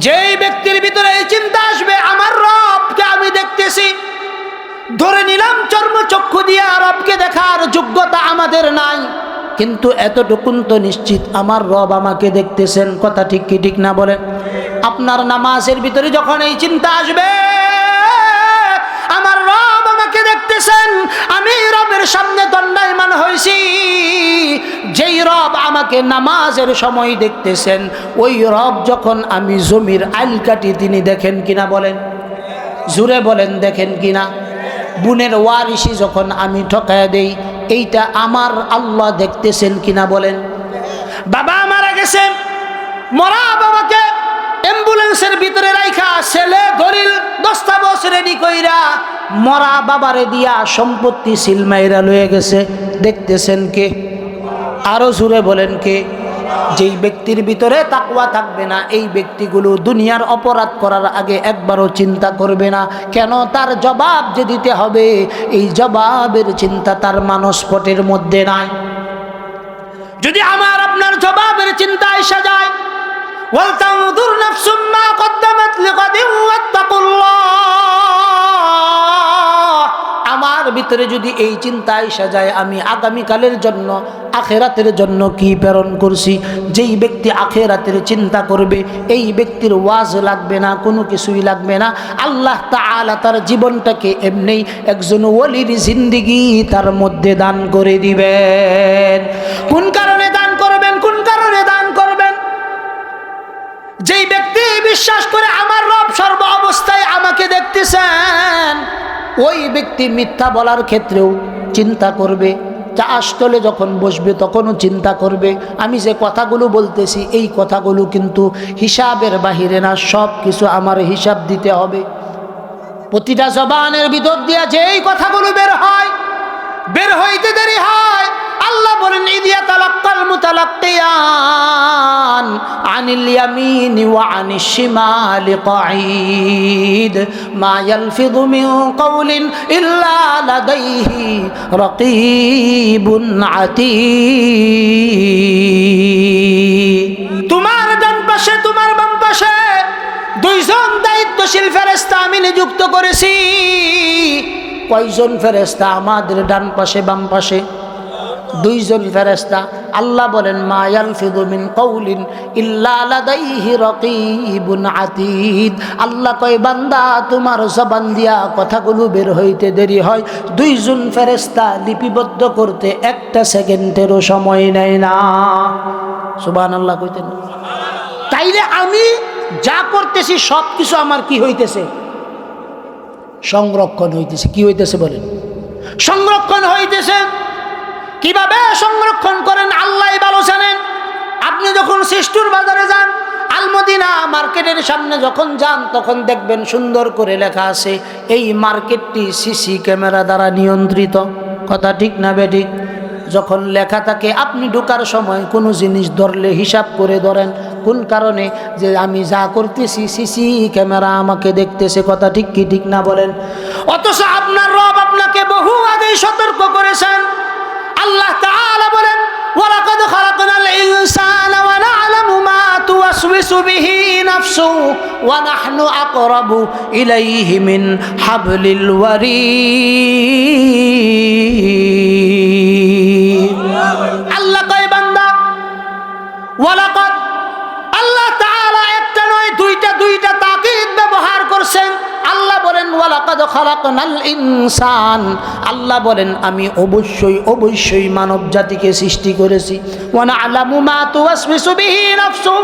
[SPEAKER 1] যেই ব্যক্তির ভিতরে এই চিন্তা আসবে আমার রবকে আমি দেখতেছি, ধরে নিলাম চর্মচক্ষু দিয়ে রবকে দেখার যোগ্যতা আমাদের নাই, কিন্তু এতটুকুন তো নিশ্চিত আমার রব আমাকে দেখতেছেন। কথা ঠিক কি ঠিক না বলেন? আপনার নামাজের ভিতরে যখন এই চিন্তা আসবে আমার রব আমাকে দেখতেছেন, আমি রবের সামনে দণ্ডায়মান হয়েছি, যেই রব আমাকে নামাজের সময় দেখতেছেন, ওই রব যখন আমি জমির আইল কাটি তিনি দেখেন কিনা বলেন? জুড়ে বলেন, দেখেন কিনা? বুনের ওয়ারিসি যখন আমি ঠকায় দেই, এইটা আমার আল্লাহ দেখতেছেন কিনা বলেন? বাবা মারা গেছে, মরা বাবাকে অ্যাম্বুলেন্সের ভিতরে রাইখা ছেলে দলিল দস্তাবেজ রেডি কইরা মরা বাবারে দিয়া সম্পত্তি সিলমাইরা লয়ে গেছে, দেখতেছেন কে? আরো জোরে বলেন কে? যেই ব্যক্তির ভিতরে তাকওয়া থাকবে না, এই ব্যক্তিগুলো দুনিয়ার অপরাধ করার আগে একবারও চিন্তা করবে না। কেন? তার জবাব যে দিতে হবে, এই জবাবের চিন্তা তার মানসপটের মধ্যে নাই। যদি আমার আপনার জবাবের চিন্তা এসে যায়, ওয়ালতানজুর নাফসুম মা কদ্দামাত লিগাদিন ওয়াত্তাকুল্লাহ, আমার ভিতরে যদি এই চিন্তা এসে যায় আমি আগামীকালের জন্য, আখেরাতের জন্য কি প্রেরণ করছি, যেই ব্যক্তি আখেরাতের চিন্তা করবে এই ব্যক্তির ওয়াজ লাগবে না, কোনো কিছুই লাগবে না। আল্লাহ তাআলা তার জীবনটাকে এমনি একজন ওলির জিন্দেগি তার মধ্যে দান করে দিবেন। কোন কারণে দান করবেন? কোন কারণে দান করবেন? যেই ব্যক্তি বিশ্বাস করে আমার রব সর্ব অবস্থায় আমাকে দেখতেছেন, ওই ব্যক্তি মিথ্যা বলার ক্ষেত্রেও চিন্তা করবে, চাষতলে যখন বসবে তখনও চিন্তা করবে আমি যে কথাগুলো বলতেছি এই কথাগুলো কিন্তু হিসাবের বাহিরে না, সব কিছু আমার হিসাব দিতে হবে। প্রতিটা জবানের ভিতর দিয়া যেই কথাগুলো বের হয়, বের হইতে দেরি হয়, আল্লাহ বলেন ইদিয়া তালাক্কাল মুতালাক্কিয়ান আনিল ইয়ামিনি ওয়া আনিশ শিমালি কাঈদ মা ইয়ালফিযু মিন কাওলিন ইল্লা লাদাইহি রাকীবুন আতীদ। তোমার ডান পাশে তোমার বাম পাশে দুইজন দায়িত্বশীল ফেরেশতা আমি নিযুক্ত করেছি। কয়জন ফেরেশতা? আমাদের ডান পাশে বাম পাশে দুইজন ফেরেশতা। আল্লাহ বলেন মা ইয়ালফিযু মিন কাওলিন ইল্লা লাদাইহি রাকীবুন আতীদ। আল্লাহ কয় বান্দা তোমার জবান দিয়া কথাগুলো বের হইতে দেরি হয়, দুইজন ফেরেশতা লিপিবদ্ধ করতে একটা সেকেন্ডেরও সময় নেয় না। সুবহানাল্লাহ কইতেন। তাইলে আমি যা করতেছি সব কিছু আমার কি হইতেছে? সংরক্ষণ হইতেছে। কি হইতেছে বলেন? সংরক্ষণ হইতেছে। কিভাবে সংরক্ষণ করেন আল্লাহই ভালো জানেন। আপনি যখন সিস্টুর বাজারে যান, আলমদিনা মার্কেটের সামনে যখন যান, তখন দেখবেন সুন্দর করে লেখা আছে এই মার্কেটটি সিসি ক্যামেরা দ্বারা নিয়ন্ত্রিত। কথা ঠিক না বেঠিক? যখন লেখা থাকে আপনি ঢোকার সময় কোনো জিনিস ধরলে হিসাব করে ধরেন, কোন কারণে? যে আমি যা করতেছি সিসি ক্যামেরা আমাকে দেখতেছে। কথা ঠিক কি ঠিক না বলেন? অথচ আপনার রব আপনাকে বহু আগেই সতর্ক করেছেন। আল্লাহ তাআলা বলেন ওয়ালাকাদ খালাকনাল বিহি নাফসু ওয়া নাহনু আকরাবু ইলাইহি মিন হাবলিল ওয়ারিদ। আল্লাহ কয় বান্দা ওয়ালাকাদ, আল্লাহ তাআলা একটা নয় দুইটা তাকিদ ব্যবহার করছেন। আল্লাহ বলেন ওয়ালাকাদ খালাকনাল ইনসান, আল্লাহ বলেন আমি অবশ্যই মানব জাতিকে সৃষ্টি করেছি। ওয়া না'লামু মা তুওয়াসবিসু বিহি নাফসু,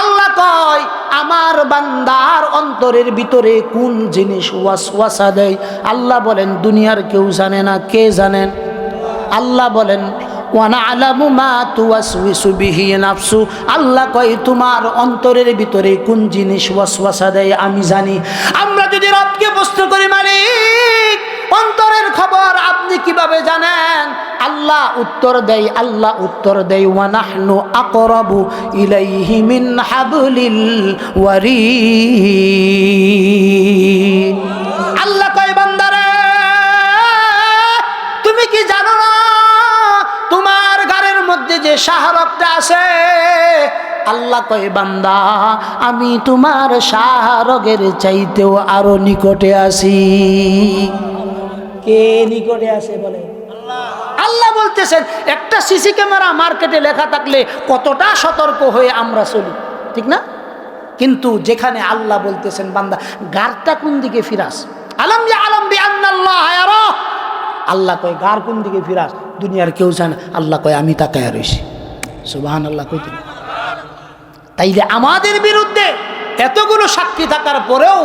[SPEAKER 1] আল্লাহ কয় আমার বান্দার অন্তরের ভিতরে কোন জিনিস ওয়াসওয়াসা দেয়। আল্লাহ বলেন দুনিয়ার কেউ জানে না, কে জানেন? আল্লাহ বলেন ওয়া না'লামু মা তুওয়াসবিসু বিহি নাফসু, আল্লাহ কয় তোমার অন্তরের ভিতরে কোন জিনিস ওয়াসওয়াসা দেয় আমি জানি। আমরা যদি রবকে প্রশ্ন করি মালিক অন্তরের খবর আপনি কিভাবে জানেন? আল্লাহ উত্তর দেয় ওয়া নাহনু আকরাবু ইলাইহি মিন হাবলিল ওয়ারিদ। আল্লাহ কয় বান্দারে তুমি কি জানো না তোমার গাড়ির মধ্যে যে শাহরগটা আছে, আল্লাহ কয় বান্দা আমি তোমার শাহরগের চাইতেও আরো নিকটে আছি। কে নিকটে আছে বলে? আল্লাহ বলতেছেন একটা সিসি ক্যামেরা মার্কেটে লেখা থাকলে কতটা সতর্ক হয়ে আমরা চলি, ঠিক না? কিন্তু যেখানে আল্লাহ বলতেছেন বান্দা গারটা কোন দিকে ফিরাস, আলম ইয়ালাম বিআন্নাল্লাহ ইয়ারা, আল্লাহ কয় গার কোন দিকে ফিরাস দুনিয়ার কেউ জানে, আল্লাহ কয় আমি তাকায়া রইছি। সুবহানাল্লাহ কইতে। তাইলে আমাদের বিরুদ্ধে এতগুলো সাক্ষী থাকার পরেও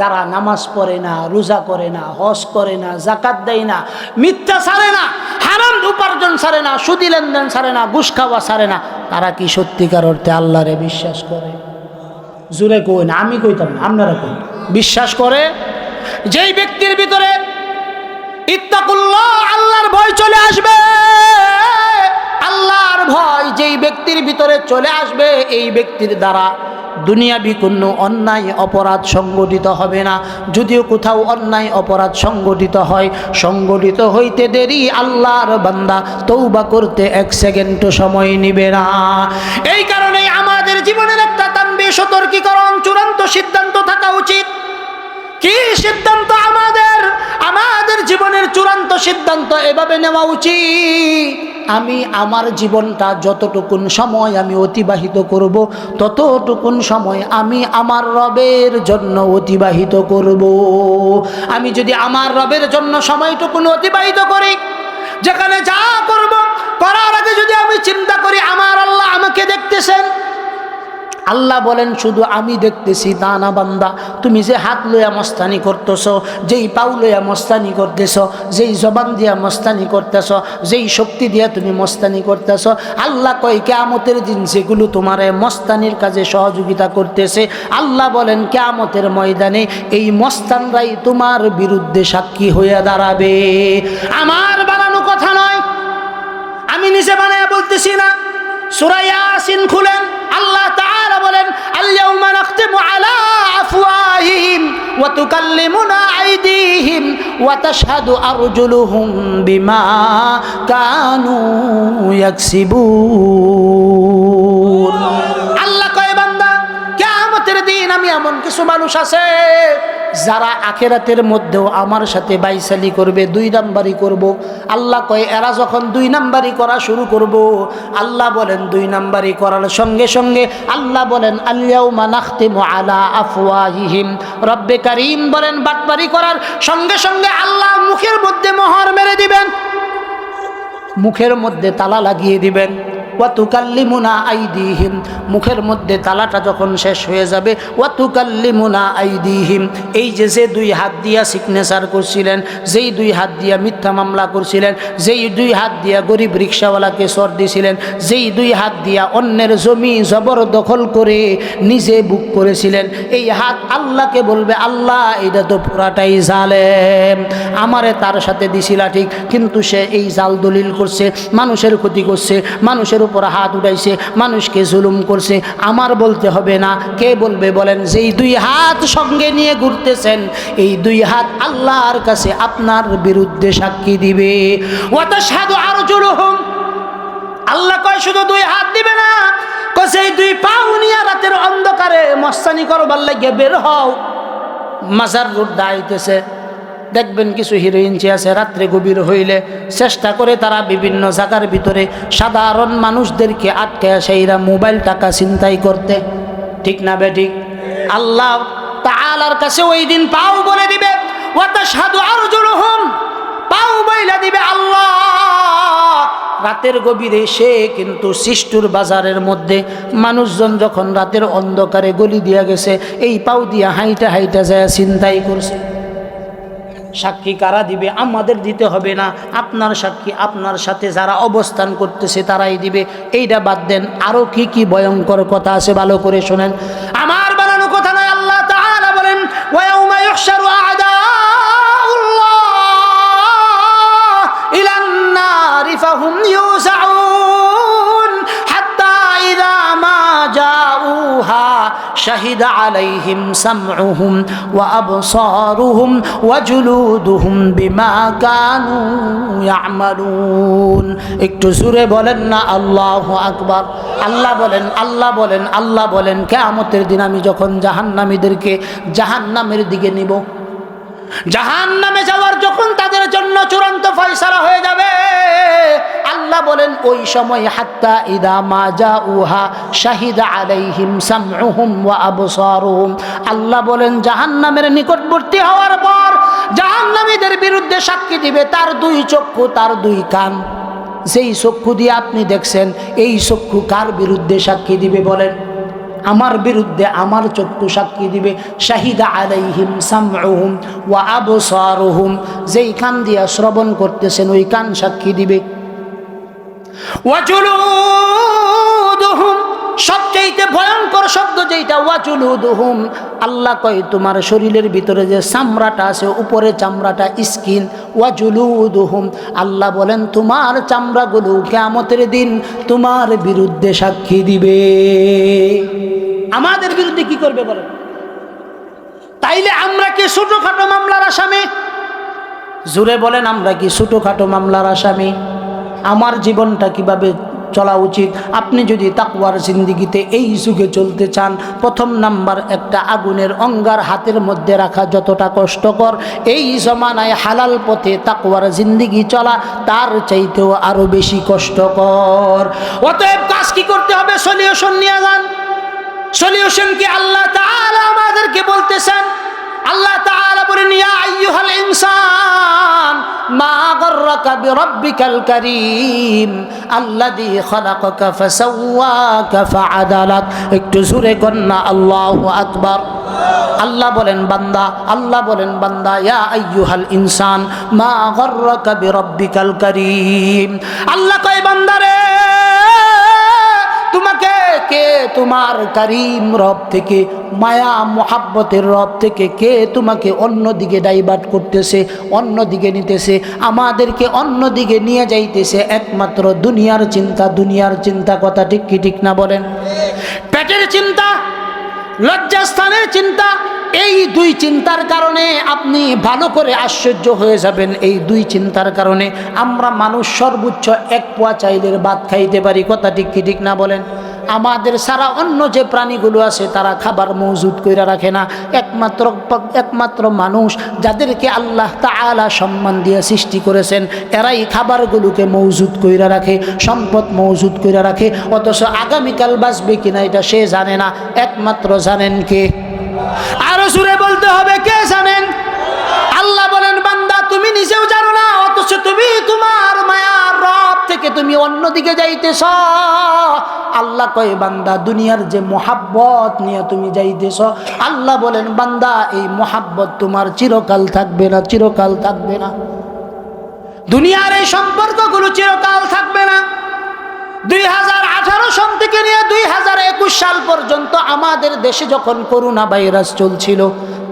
[SPEAKER 1] যারা নামাজ পড়ে না, রোজা করে না, হজ করে না, যাকাত দেয় না, মিথ্যা ছাড়ে না, হারাম উপার্জন ছাড়ে না, সুদি লেনদেন ছাড়ে না, ঘুষ খাওয়া ছাড়ে না, তারা কি সত্যিকার অর্থে আল্লাহরে বিশ্বাস করে? জুড়ে কই না, আমি কইতাম না, আপনারা কই বিশ্বাস করে? যেই ব্যক্তির ভিতরে ইত্তাকুল্লাহ আল্লাহর ভয় চলে আসবে, আল্লাহর ভয় যেই ব্যক্তির ভিতরে চলে আসবে এই ব্যক্তির দ্বারা দুনিয়াবি কোনো অন্যায় অপরাধ সংগঠিত হবে না। যদিও কোথাও অন্যায় অপরাধ সংগঠিত হয়, সংগঠিত হইতে দেরি আল্লাহর বান্দা তওবা করতে 1 সেকেন্ডও সময় নিবে না। এই কারণেই আমাদের জীবনের একটা তানবীহ, সতর্কীকরণ, চূড়ান্ত সিদ্ধান্ত থাকা উচিত। কি সিদ্ধান্ত? আমাদের জীবনের চূড়ান্ত সিদ্ধান্ত এভাবে নেওয়া উচিত, আমি আমার জীবনটা যতটুকুন সময় আমি অতিবাহিত করব ততটুকুন সময় আমি আমার রবের জন্য অতিবাহিত করব। আমি যদি আমার রবের জন্য সময়টুকুন অতিবাহিত করি, যেখানে যা করব করার আগে যদি আমি চিন্তা করি আমার আল্লাহ আমাকে দেখতেছেন, আল্লাহ বলেন শুধু আমি দেখতেছি তা না বান্দা, তুমি যে হাত লইয়া মস্তানি করতেছ, যেই পাও লইয়া মস্তানি করতেছ, যেই জবান দিয়া মস্তানি করতেছ, যেই শক্তি দিয়া তুমি মস্তানি করতেছ, আল্লাহ কয় কিয়ামতের দিন যেগুলো তোমার মস্তানির কাজে সহযোগিতা করতেছে, আল্লাহ বলেন কিয়ামতের ময়দানে এই মস্তানরাই তোমার বিরুদ্ধে সাক্ষী হইয়া দাঁড়াবে। আমার বানানো কথা নয়, আমি নিজে বানায়া বলতেছি না। সূরা ইয়াসিন খুলেন, আল্লাহ তাআলা বলেন আল-ইয়াউমা নাখতিমু আলা আফওয়াহিহিম ওয়া তুকাল্লিমুনা আইদিহিম ওয়া তাশহাদু আরজুলুহুম বিমা কানু ইয়াকসিবুন। আল্লাহ কয় বান্দা কিয়ামতের দিন আমি এমন কিছু মানুষ আছে যারা আখিরাতের মধ্যেও আমার সাথে বাইসালি করবে, 2 নাম্বারি করব। আল্লাহ কয় এরা যখন 2 নাম্বারি করা শুরু করব, আল্লাহ বলেন 2 নাম্বারি করার সঙ্গে সঙ্গে আল্লাহ বলেন আল-ইয়াউমা নাখতিমু আলা আফওয়াহিহিম, রব্বে কারীম বলেন বাটপারি করার সঙ্গে সঙ্গে আল্লাহ মুখের মধ্যে মোহর মেরে দিবেন, মুখের মধ্যে তালা লাগিয়ে দিবেন। ওয়া তুকাল্লিমুনা আইদিহিম, মুখের মধ্যে তালাটা যখন শেষ হয়ে যাবে, ওয়া তুকাল্লিমুনা আইদিহিম, এই যে 2 হাত দিয়া সিগনেচার করছিলেন, যেই 2 হাত দিয়া মিথ্যা মামলা করছিলেন, যেই 2 হাত দিয়া গরিব রিক্সাওয়ালাকে চর দিছিলেন, যেই 2 হাত দিয়া অন্যের জমি জবরদখল করে নিজে বুক করেছিলেন, এই হাত আল্লাহকে বলবে আল্লাহ এটা তো পুরাটাই জালেম, আমারে তার সাথে দিছিলা ঠিক, কিন্তু সে এই জাল দলিল করছে, মানুষের ক্ষতি করছে, মানুষের উপর হাত উঠাইছে, মানুষকে জুলুম করছে, আমার বলতে হবে না। কে বলবে বলেন? যেই 2 হাত সঙ্গে নিয়ে ঘুরতেছেন এই 2 হাত আল্লাহর কাছে আপনার বিরুদ্ধে সাক্ষী দিবে। ওয়া তাশহাদু আরজুলুহুম, আল্লাহ কয় শুধু 2 হাত দিবে না, সেই দুই পাও নিয়ে রাতের অন্ধকারে মস্তানি করবার লাগে বের হও। মাজার রোড দাঁড়াইতেছে, দেখবেন কিছু হিরোইনচি আছে রাত্রে গভীর হইলে চেষ্টা করে তারা বিভিন্ন জায়গার ভিতরে সাধারণ মানুষদেরকে আটকায় সেইরা মোবাইল টাকা ছিনতাই করতে, ঠিক না বেঠিক? আল্লাহ তাআলার কাছে ওই দিন পাও বলে দিবে, ওয়া তাশহাদু আরজুলুহুম, পাও বইলা দিবে আল্লাহ। রাতের গভীরে সে কিন্তু সিস্টুর বাজারের মধ্যে মানুষজন যখন রাতের অন্ধকারে গলি দিয়া গেছে, এই পাও দিয়া হাইটা হাইটা যায় ছিনতাই করছে। সাক্ষী কারা দিবে? আমাদের দিতে হবে না, আপনার সাক্ষী আপনার সাথে যারা অবস্থান করতেছে তারাই দিবে। এইটা বাদ দেন, আরো কি কি ভয়ঙ্কর কথা আছে ভালো করে শোনেন, আমার বানানো কথা নয়। আল্লাহ তাআলা বলেন, ওয়া ইয়াউমা ইউহশারু আ'দাউল্লাহ ইলান নারি ফাহুম ইউযাউন হাত্তা ইযা মা জাউহা শাহিদা আলাইহিম সামউহুম ওয়া আবসারুহুম ওয়া জুলুদুহুম বিমা কানু ইয়ামালুন। একটু জোরে বলেন না আল্লাহু আকবার। আল্লাহ বলেন, আল্লাহ বলেন, আল্লাহ বলেন, কিয়ামতের দিন আমি যখন জাহান্নামীদেরকে জাহান্নামের দিকে নিব, জাহান্নামে যাওয়ার যখন তাদের জন্য চূড়ান্ত ফয়সালা হয়ে যাবে, আল্লাহ বলেন ওই সময় হাত্তা ইদা মা জাউহা শাহিদা আলাইহিম সামউহুম ওয়া আবসারুহুম, আল্লাহ বলেন জাহান্নামের নিকটবর্তী হওয়ার পর জাহান্নামীদের বিরুদ্ধে সাক্ষী দিবে তার দুই চক্ষু, তার দুই কান। যেই চক্ষু দিয়ে আপনি দেখছেন, এই চক্ষু কার বিরুদ্ধে সাক্ষী দিবে বলেন? আমার বিরুদ্ধে আমার চক্ষু সাক্ষী দিবে। শাহিদা আলাইহিম সামউহুম ওয়া আবসারুহুম, যেই কান দিয়া শ্রবণ করতেছেন ওই কান সাক্ষী দিবে। ওয়া জুলুদুহুম, সবচেয়ে ভয়ঙ্কর শব্দ যেটা, ওয়া জুলুদুহুম, আল্লাহ কয় তোমার শরীরের ভিতরে যে চামড়াটা আছে, উপরে চামড়াটা স্কিন, ওয়া জুলুদুহুম, আল্লাহ বলেন তোমার চামড়াগুলো কিয়ামতের দিন তোমার বিরুদ্ধে সাক্ষী দিবে। আমাদের বিরুদ্ধে কি করবে বলেন? তাইলে আমরা কি ছোটখাটো মামলার আসামি? জোরে বলেন, আমরা কি ছোটখাটো মামলার আসামি? আমার জীবনটা কিভাবে চলা উচিত? আপনি যদি তাকওয়ার জিন্দেগিতে এই যুগে চলতে চান, প্রথম নাম্বার, একটা আগুনের অঙ্গার হাতের মধ্যে রাখা যতটা কষ্টকর, এই জমানায় হালাল পথে তাকওয়ার জিন্দেগি চলা তার চাইতেও আরো বেশি কষ্টকর। অতএব কাজ কি করতে হবে? সলিউশন নিয়ে যান। সলিউশন কি আল্লাহ তাআলা আমাদেরকে বলতেছেন। আল্লাহ তাআলা বলেন, ইয়া আইয়ুহাল ইনসান মা গাররাকা বিরাব্বিকাল কারীম আল্লাযী খালাকাকা ফাসাওয়াকা ফাআদালাক। একটু জোরে কন্না আল্লাহু আকবার। আল্লাহ বলেন বান্দা, আল্লাহ বলেন বান্দা, ইয়া আইয়ুহাল ইনসান মা গাররাকা বিরাব্বিকাল কারীম। আল্লাহ কয় বান্দারে, তোমাকে কে তোমার কারীম রব থেকে, মায়া মোহাব্বতের রব থেকে কে তোমাকে অন্যদিকে ডাইভার্ট করতেছে, অন্যদিকে নিতেছে, আমাদেরকে অন্যদিকে নিয়ে যাইতেছে? একমাত্র দুনিয়ার চিন্তা, দুনিয়ার চিন্তা। কথা ঠিক কি ঠিক না বলেন? পেটের চিন্তা, লজ্জাস্থানের চিন্তা, এই দুই চিন্তার কারণে আপনি ভালো করে আশ্চর্য হয়ে যাবেন। এই দুই চিন্তার কারণে আমরা মানুষ সর্বোচ্চ এক পোয়া চাইলের ভাত খাইতে পারি। কথা ঠিক কি ঠিক না বলেন? আমাদের সারা অন্য যে প্রাণীগুলো আছে তারা খাবার মজুদ কইরা রাখে না। একমাত্র মানুষ যাদেরকে আল্লাহ তাআলা সম্মান দিয়ে সৃষ্টি করেছেন, এরাই খাবারগুলোকে মজুদ কইরা রাখে, সম্পদ মজুদ কইরা রাখে। অথচ আগামীকাল বাঁচবে কিনা এটা সে জানে না, একমাত্র জানেন কে? আরো জোরে বলতে হবে, কে জানেন? আল্লাহ বলেন বান্দা তুমি নিজেও জানো না, অথচ তুমি তোমার মায়ার রব থেকে তুমি অন্যদিকে যাইতেছ। আল্লাহ কয় বান্দা দুনিয়ার যে মোহাব্বত নিয়ে তুমি যাইতেছ, আল্লাহ বলেন বান্দা এই মোহাব্বত তোমার চিরকাল থাকবে না, চিরকাল থাকবে না। দুনিয়ার এই সম্পর্কগুলো চিরকাল থাকবে না। 2018 সন থেকে নিয়ে 2021 সাল পর্যন্ত আমাদের দেশে যখন করোনা ভাইরাস চলছিল,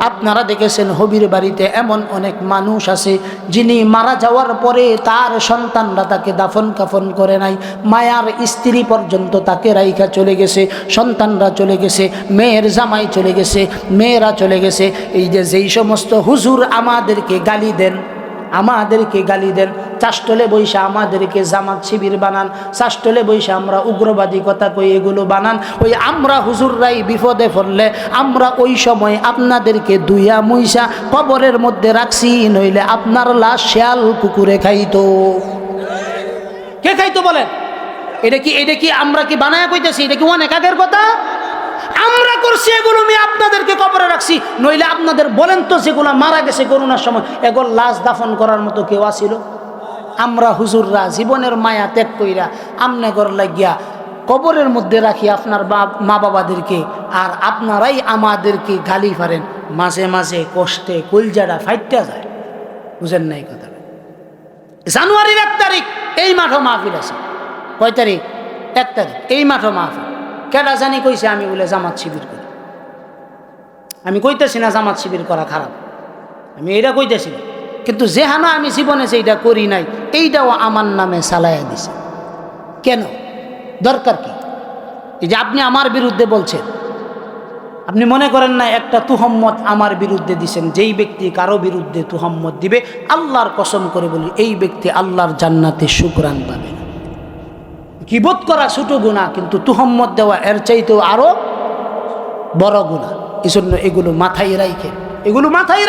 [SPEAKER 1] আপনারা দেখেছেন হবির বাড়িতে এমন অনেক মানুষ আছে যিনি মারা যাওয়ার পরে তার সন্তানরা তাকে দাফন কাফন করে নাই, মায়ার স্ত্রী পর্যন্ত তাকে রাইখা চলে গেছে, সন্তানরা চলে গেছে, মেয়ের জামাই চলে গেছে, মেয়েরা চলে গেছে। এই যে যেই সমস্ত হুজুর আমাদেরকে গালি দেন, আমাদেরকে গালি দেন, চাষটলে বৈশা আমাদেরকে জামাত শিবির বানান, চাষটলে বৈশা আমরা উগ্রবাদী কথা কই এগুলো বানান। ওই আমরা হুজুররাই বিপদে পড়লে আমরা ওই সময় আপনাদেরকে দুইয়া মুইসা কবরের মধ্যে রাখছি, নইলে আপনার লাশ শেয়াল কুকুরে খাইতো। কে খাইতো বলেন? এটা কি আমরা কি বানায়া কইতেছি? এটা কি অনেক আগের কথা? আমরা করছি এগুলো, আমি আপনাদেরকে কবরে রাখছি, নইলে আপনাদের বলেন তো যেগুলো মারা গেছে করোনার সময় এগুলো লাশ দাফন করার মতো কেউ আসিল? আমরা হুজুররা জীবনের মায়া ত্যাগ কইরা আমনে ঘর লাগিয়া কবরের মধ্যে রাখি আপনার মা বাবাদেরকে, আর আপনারাই আমাদেরকে গালি পারেন। মাঝে মাঝে কষ্টে কলজাটা ফাইটটা যায়, বুঝেন নাই কথা? জানুয়ারির 1 তারিখ এই মাঠও মাহফিল আছে। কয় তারিখ? 1 তারিখ এই মাঠও মাহফিল। কেডা জানি কইছে আমি বলে জামাত শিবির করি। আমি কইতেছি না জামাত শিবির করা খারাপ, আমি এটা কইতেছি না, কিন্তু যেহানা আমি জীবনে সেইটা করি নাই এইটাও আমার নামে চালাইয়া দিছে। কেন? দরকার কি? এই যে আপনি আমার বিরুদ্ধে বলছেন, আপনি মনে করেন না একটা তুহম্মত আমার বিরুদ্ধে দিছেন, যেই ব্যক্তি কারো বিরুদ্ধে তুহম্মত দিবে আল্লাহর কসম করে বলি এই ব্যক্তি আল্লাহর জান্নাতে শুকরান পাবে না। গীবত করা ছোট গুনাহ, কিন্তু তুহম্মত দেওয়া এর চাইতেও আরো বড় গুনাহ। এজন্য এগুলো মাথায়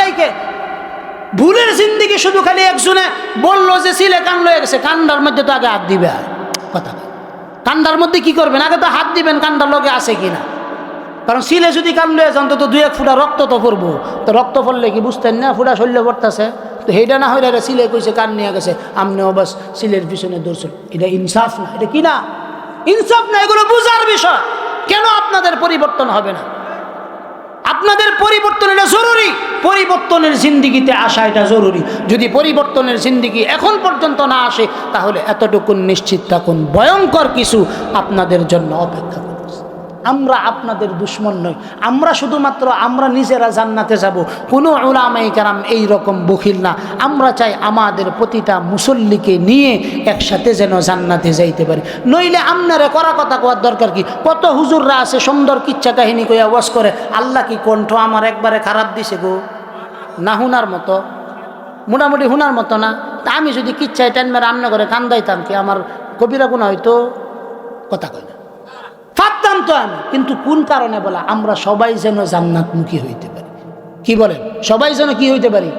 [SPEAKER 1] রাইখে ভুলের জিন্দিগি শুধু খালি একজনে বললো যে সিলে কান লয়ে গেছে, কান্ডার মধ্যে তো আগে হাত দিবে। কথা কান্ডার মধ্যে কি করবেন? আগে তো হাত দিবেন কান্ডার লগে আছে কিনা, কারণ সিলে যদি কান লয়ে যান তো 2-1 ফুটা রক্ত তো পড়বো। তো রক্ত পড়লে কি বুঝতেন না ফুটা শরীরে পড়তেছে? তো সেইটা না হইলে সিলে কইছে কান নিয়ে গেছে, আমনেও বাস সিলের পিছনে দৌড়ছেন। এটা ইনসাফ না, এটা কি না? ইনসাফ না, এগুলো বুঝার বিষয়। কেন আপনাদের পরিবর্তন হবে না? আপনাদের পরিবর্তন এটা জরুরি, পরিবর্তনের জিন্দিগিতে আসা এটা জরুরি। যদি পরিবর্তনের জিন্দিগি এখন পর্যন্ত না আসে তাহলে এতটুকুন নিশ্চিত থাকুন ভয়ঙ্কর কিছু আপনাদের জন্য অপেক্ষা করছে। আমরা আপনাদের দুশ্মন নই, আমরা শুধুমাত্র আমরা নিজেরা জান্নাতে যাব। কোনো উলামায়ে কেরাম এইরকম বখিল না। আমরা চাই আমাদের প্রতিটা মুসল্লিকে নিয়ে একসাথে যেন জান্নাতে যাইতে পারি। নইলে আপনারা করা কথা কোয়ার দরকার কি? কত হুজুররা আছে সুন্দর কিচ্ছা কাহিনী কইয়া ওয়াজ করে, আল্লাহ কি কণ্ঠ আমার একবারে খারাপ দিছে গো? না হুনার মতো, মোটামুটি হুনার মতো না। তা আমি যদি কিচ্ছায় টাইমে রান্না করে কান্দাইতাম কি আমার কবিরা গুনাহ হইতো? কথা কই না, পারতাম তো আমি। কিন্তু কোন কারণে বলা? আমরা সবাই যেন জান্নাতমুখী হইতে পারি। কি বলেন? সবাই যেন কি হইতে পারি?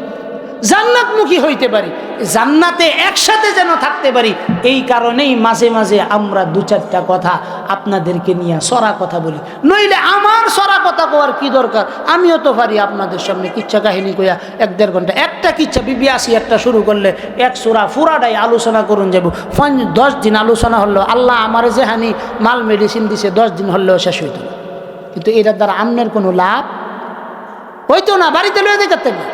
[SPEAKER 1] জান্নাতমুখী হইতে পারি, জান্নাতে একসাথে যেন থাকতে পারি। এই কারণেই মাঝে মাঝে আমরা 2-4টা কথা আপনাদেরকে নিয়ে সরা কথা বলি। নইলে আমার সরা কথা কোয়ার কি দরকার? আমিও তো পারি আপনাদের সামনে কিচ্ছা কাহিনী কইয়া 1-1.5 ঘন্টা একটা কিচ্ছা বিবি আসি একটা শুরু করলে 1 সূরা পুরাটাই আলোচনা করুন যাব। 10 দিন আলোচনা হলো, আল্লাহ আমার যে হানি মাল মেডিসিন দিছে 10 দিন হলেও শেষ হইত না। কিন্তু এটার দ্বারা আমনের কোনো লাভ হইতো না, বাড়িতে লয়ে যেতে না।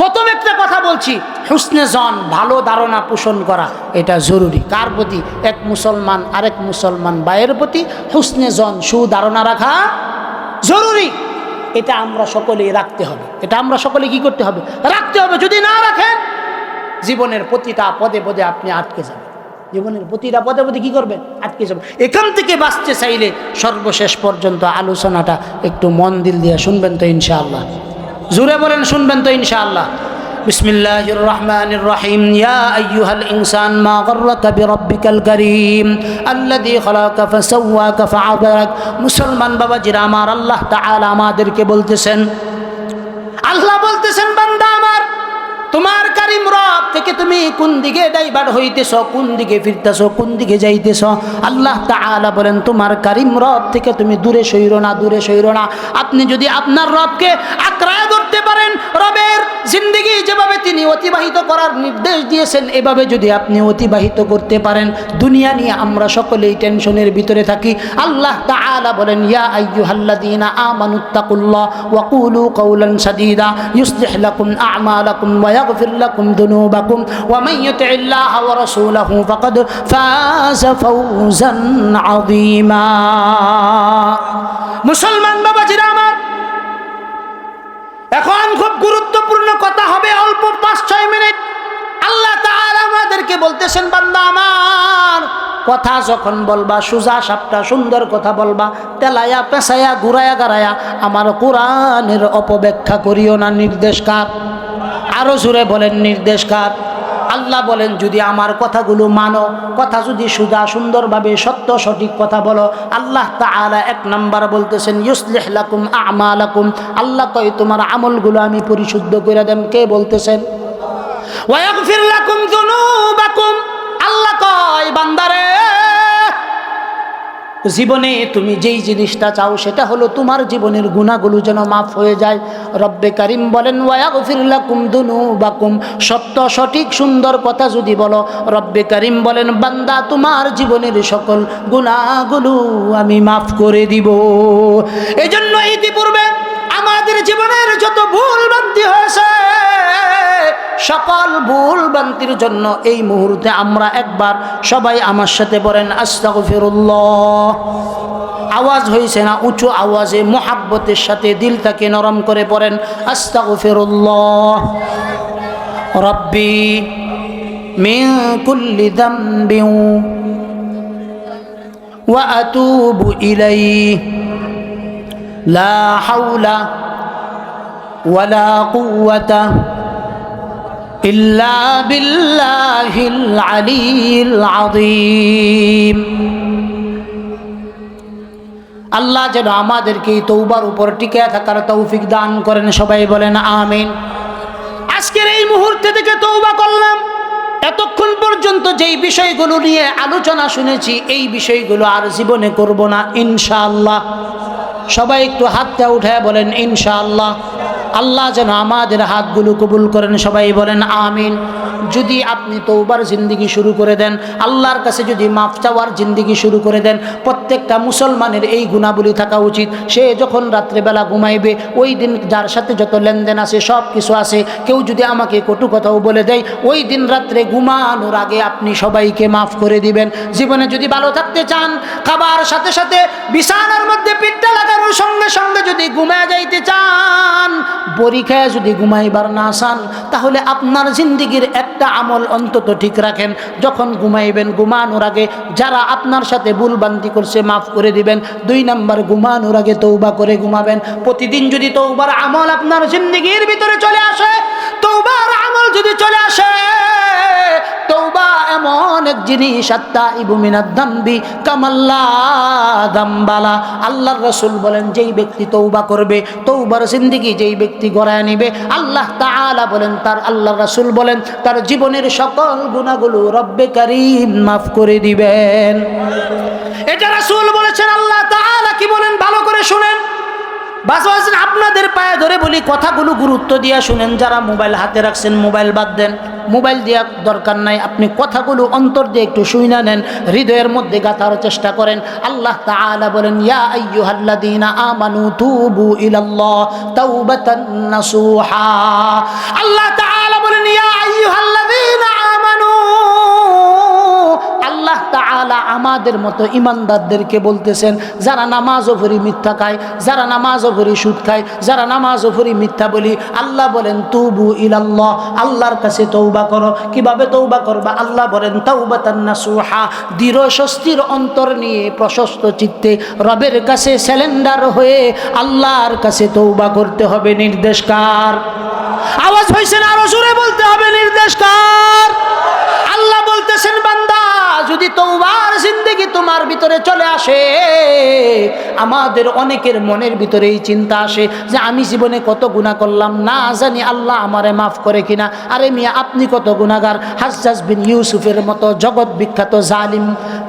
[SPEAKER 1] প্রথম একটা কথা বলছি, হুসনে জন, ভালো ধারণা পোষণ করা এটা জরুরি। কার প্রতি? এক মুসলমান আরেক মুসলমান ভাইয়ের প্রতি হুসনে জন, সুধারণা রাখা জরুরি। এটা আমরা সকলেই রাখতে হবে। এটা আমরা সকলে কি করতে হবে? রাখতে হবে। যদি না রাখেন জীবনের প্রতিটা পদে পদে আপনি আটকে যাবেন। জীবনের প্রতিটা পদে পদে কি করবেন? আটকে যাবেন। এখান থেকে বাঁচতে চাইলে সর্বশেষ পর্যন্ত আলোচনাটা একটু মন দিল দিয়ে শুনবেন তো ইনশাআল্লাহ। জোরে বলেন শুনবেন তো ইনশাআল্লাহ। বিসমিল্লাহির রহমানির রহিম। ইয়া আইয়ুহাল ইনসান মা গররাকা বিরাব্বিকাল কারীম আল্লাযী খালাকা ফাসাওয়াকা ফাআদালাক। মুসলমান বাবাজিরা আমার, আল্লাহ তাআলা আমাদেরকে বলতেছেন, আল্লাহ বলতেছেন বান্দা আমার, তোমার কারীম রব থেকে তুমি কোন দিকে ডাইভার্ট হইতেছ, কোন দিকে ফিরতেছ, কোন দিকে যাইতেছ? আল্লাহ তাআলা বলেন তোমার কারীম রব থেকে তুমি দূরে সইরো না, দূরে সইরো না। আপনি যদি আপনার রবকে আঁকড়ায় ধরতে পারেন, রবের জিন্দেগি যেভাবে তিনি অতিবাহিত করার নির্দেশ দিয়েছেন এভাবে যদি আপনি অতিবাহিত করতে পারেন, দুনিয়া নিয়ে আমরা সকলেই টেনশনের ভিতরে থাকি। আল্লাহ তাআলা বলেন, ইয়া আইয়ুহাল্লাযীনা আমানুত্তাকুল্লাহ ওয়া কুলু কাওলান সাদীদা ইউসলিহ লাকুম আ'মালাকুম ওয়া ইয়াগফির লাকুম যুনুবাকুম ওয়া মান ইউতি'িল্লাহ ওয়া রাসূলাহু ফাকাদ ফাযা ফাওজান আযীমা। মুসলমান বাবাজিরা আমার, এখন খুব গুরুত্বপূর্ণ কথা হবে, অল্প 5-6 মিনিট। আল্লাহ তাআলা আমাদেরকে বলতেছেন, বান্দা আমার, কথা যখন বলবা সোজা সাপটা সুন্দর কথা বলবা, তেলায়া পেঁচায়া ঘুরায়া গাড়ায়া আমার কোরআনের অপব্যাখ্যা করিও না। নির্দেশ কার? আরো জোরে বলেন নির্দেশ কার? আল্লাহ বলেন যদি আমার কথাগুলো মানো, কথা যদি সুজা সুন্দরভাবে সত্য সঠিক কথা বলো, আল্লাহ তাআলা এক নাম্বার বলতেছেন ইউসলিহ লাকুম আমালাকুম, আল্লাহ কয় তোমার আমলগুলো আমি পরিশুদ্ধ করে দেন। কে বলতেছেন? ওয়া ইয়াগফির লাকুম যুনুবাকুম, আল্লাহ কয় বান্দারে জীবনে তুমি যেই জিনিসটা চাও সেটা হলো তোমার জীবনের গুনাহগুলো যেন মাফ হয়ে যায়। রব্বে কারিম বলেন ওয়া ইয়াগফির লাকুম যুনুবাকুম, সত্য সঠিক সুন্দর কথা যদি বলো, রব্বে কারিম বলেন বান্দা তোমার জীবনের সকল গুনাহগুলো আমি মাফ করে দিব। এজন্য ইতিপূর্বে আমাদের জীবনের যত ভুল ভ্রান্তি হয়েছে, সকল ভুল ভ্রান্তির জন্য এই মুহূর্তে আমরা একবার সবাই আমার সাথে বলেন আস্তাগফিরুল্লাহ। আওয়াজ হয়েছে না? উঁচু আওয়াজে মোহাব্বতের সাথে দিলটাকে নরম করে পড়েন আস্তাগফিরুল্লাহ রব্বি মিন কুল্লি যামবিন ওয়া আতুবু ইলাইহি লা হাওলা ওয়ালা কুওয়াতা ইল্লা বিল্লাহিল আলিয়্যিল আযীম। আল্লাহ যেন আমাদেরকে এই তওবার উপর টিকে থাকার তৌফিক দান করেন। সবাই বলেন আমিন। আজকের এই মুহূর্তে থেকে তওবা করলাম। এতক্ষণ পর্যন্ত যেই বিষয়গুলো নিয়ে আলোচনা শুনেছি এই বিষয়গুলো আর জীবনে করব না ইনশাআল্লাহ। সবাই একটু হাতটা উঠায় বলেন ইনশাআল্লাহ। আল্লাহ যেন আমাদের হাতগুলো কবুল করেন। সবাই বলেন আমিন। যদি আপনি তওবার জিন্দেগি শুরু করে দেন, আল্লাহর কাছে যদি মাফ চাওয়ার জিন্দেগি শুরু করে দেন, প্রত্যেকটা মুসলমানের এই গুণাবলী থাকা উচিত। সে যখন রাত্রেবেলা ঘুমাইবে ওই দিন যার সাথে যত লেনদেন আছে সব কিছু আছে, কেউ যদি আমাকে কটু কথাও বলে দেয় ওই দিন রাত্রে ঘুমানোর আগে আপনি সবাইকে মাফ করে দিবেন। জীবনে যদি ভালো থাকতে চান, খাবার সাথে সাথে বিছানার মধ্যে পিঠটা লাগানোর সঙ্গে সঙ্গে যদি ঘুমায় যাইতে চান, পরীক্ষায় যদি ঘুমাইবার না চান, তাহলে আপনার জিন্দেগির একটা আমল অন্তত ঠিক রাখেন। যখন ঘুমাইবেন ঘুমানোর আগে যারা আপনার সাথে ভুলভ্রান্তি করছে মাফ করে দিবেন। 2 নাম্বার ঘুমানোর আগে তওবা করে ঘুমাবেন। প্রতিদিন যদি তওবার আমল আপনার জিন্দেগির ভিতরে চলে আসে, তওবার আমল যদি চলে আসে, তওবা এমন এক জিনিস আত্তাইবু মিনাদ যামবি কামাল্লা যামবালা। আল্লাহর রাসূল বলেন যেই ব্যক্তি তওবা করবে, তওবার জিন্দেগি যেই ব্যক্তি গড়ায় নেবে, আল্লাহ তাআলা বলেন তার, আল্লাহর রাসূল বলেন তার জীবনের সকল গুনাহগুলো রব্বে কারীম মাফ করে দিবেন। এটা রাসূল বলেছেন। আল্লাহ তাআলা কি বলেন ভালো করে শুনেন। বাস আপনাদের পায়ে ধরে বলি কথাগুলো গুরুত্ব দিয়া শুনেন। যারা মোবাইল হাতে রাখছেন মোবাইল বাদ দেন, মোবাইল দেওয়ার দরকার নাই। আপনি কথাগুলো অন্তর দিয়ে একটু শুইনা নেন, হৃদয়ের মধ্যে গাঁথার চেষ্টা করেন। আল্লাহ তাআলা বলেন ইয়া আইয়ুহাল্লাযীনা আমানু তুবু ইলাল্লাহ তাওবাতান নাসুহা। আল্লাহ তাআলা বলেন ইয়া আইয়ুহাল্লাযীনা আমানু। আল্লাহ তাআলা আমাদের মতো ইমানদারদেরকে বলতেছেন যারা নামাজও পড়ি মিথ্যা খায়, যারা নামাজও পড়ি সুদ খায়, যারা নামাজও পড়ি মিথ্যা বলি, আল্লাহ বলেন তুবু ইলাল্লাহ, আল্লাহর কাছে তওবা করো। কিভাবে তওবা করবা? আল্লাহ বলেন তাওবাতান নাসুহা, দৃঢ় স্বস্তির অন্তর নিয়ে প্রশস্ত চিত্তে রবের কাছে স্যালেন্ডার হয়ে আল্লাহর কাছে তওবা করতে হবে। নির্দেশকার আওয়াজ হয়েছে না? আরো জোরে বলতে হবে নির্দেশকার। আল্লাহ বলতেছেন বান্দা যদি তওবার জিন্দেগি তোমার ভিতরে চলে আসে, আমাদের অনেকের মনের ভিতরে এই চিন্তা আসে যে আমি জীবনে কত গুনাহ করলাম, না জানি আল্লাহ আমারে মাফ করে কিনা। আরে মিয়া আপনি কত গুনাহগার। হাজ্জাজ বিন ইউসুফের মতো জগৎ বিখ্যাত জালিম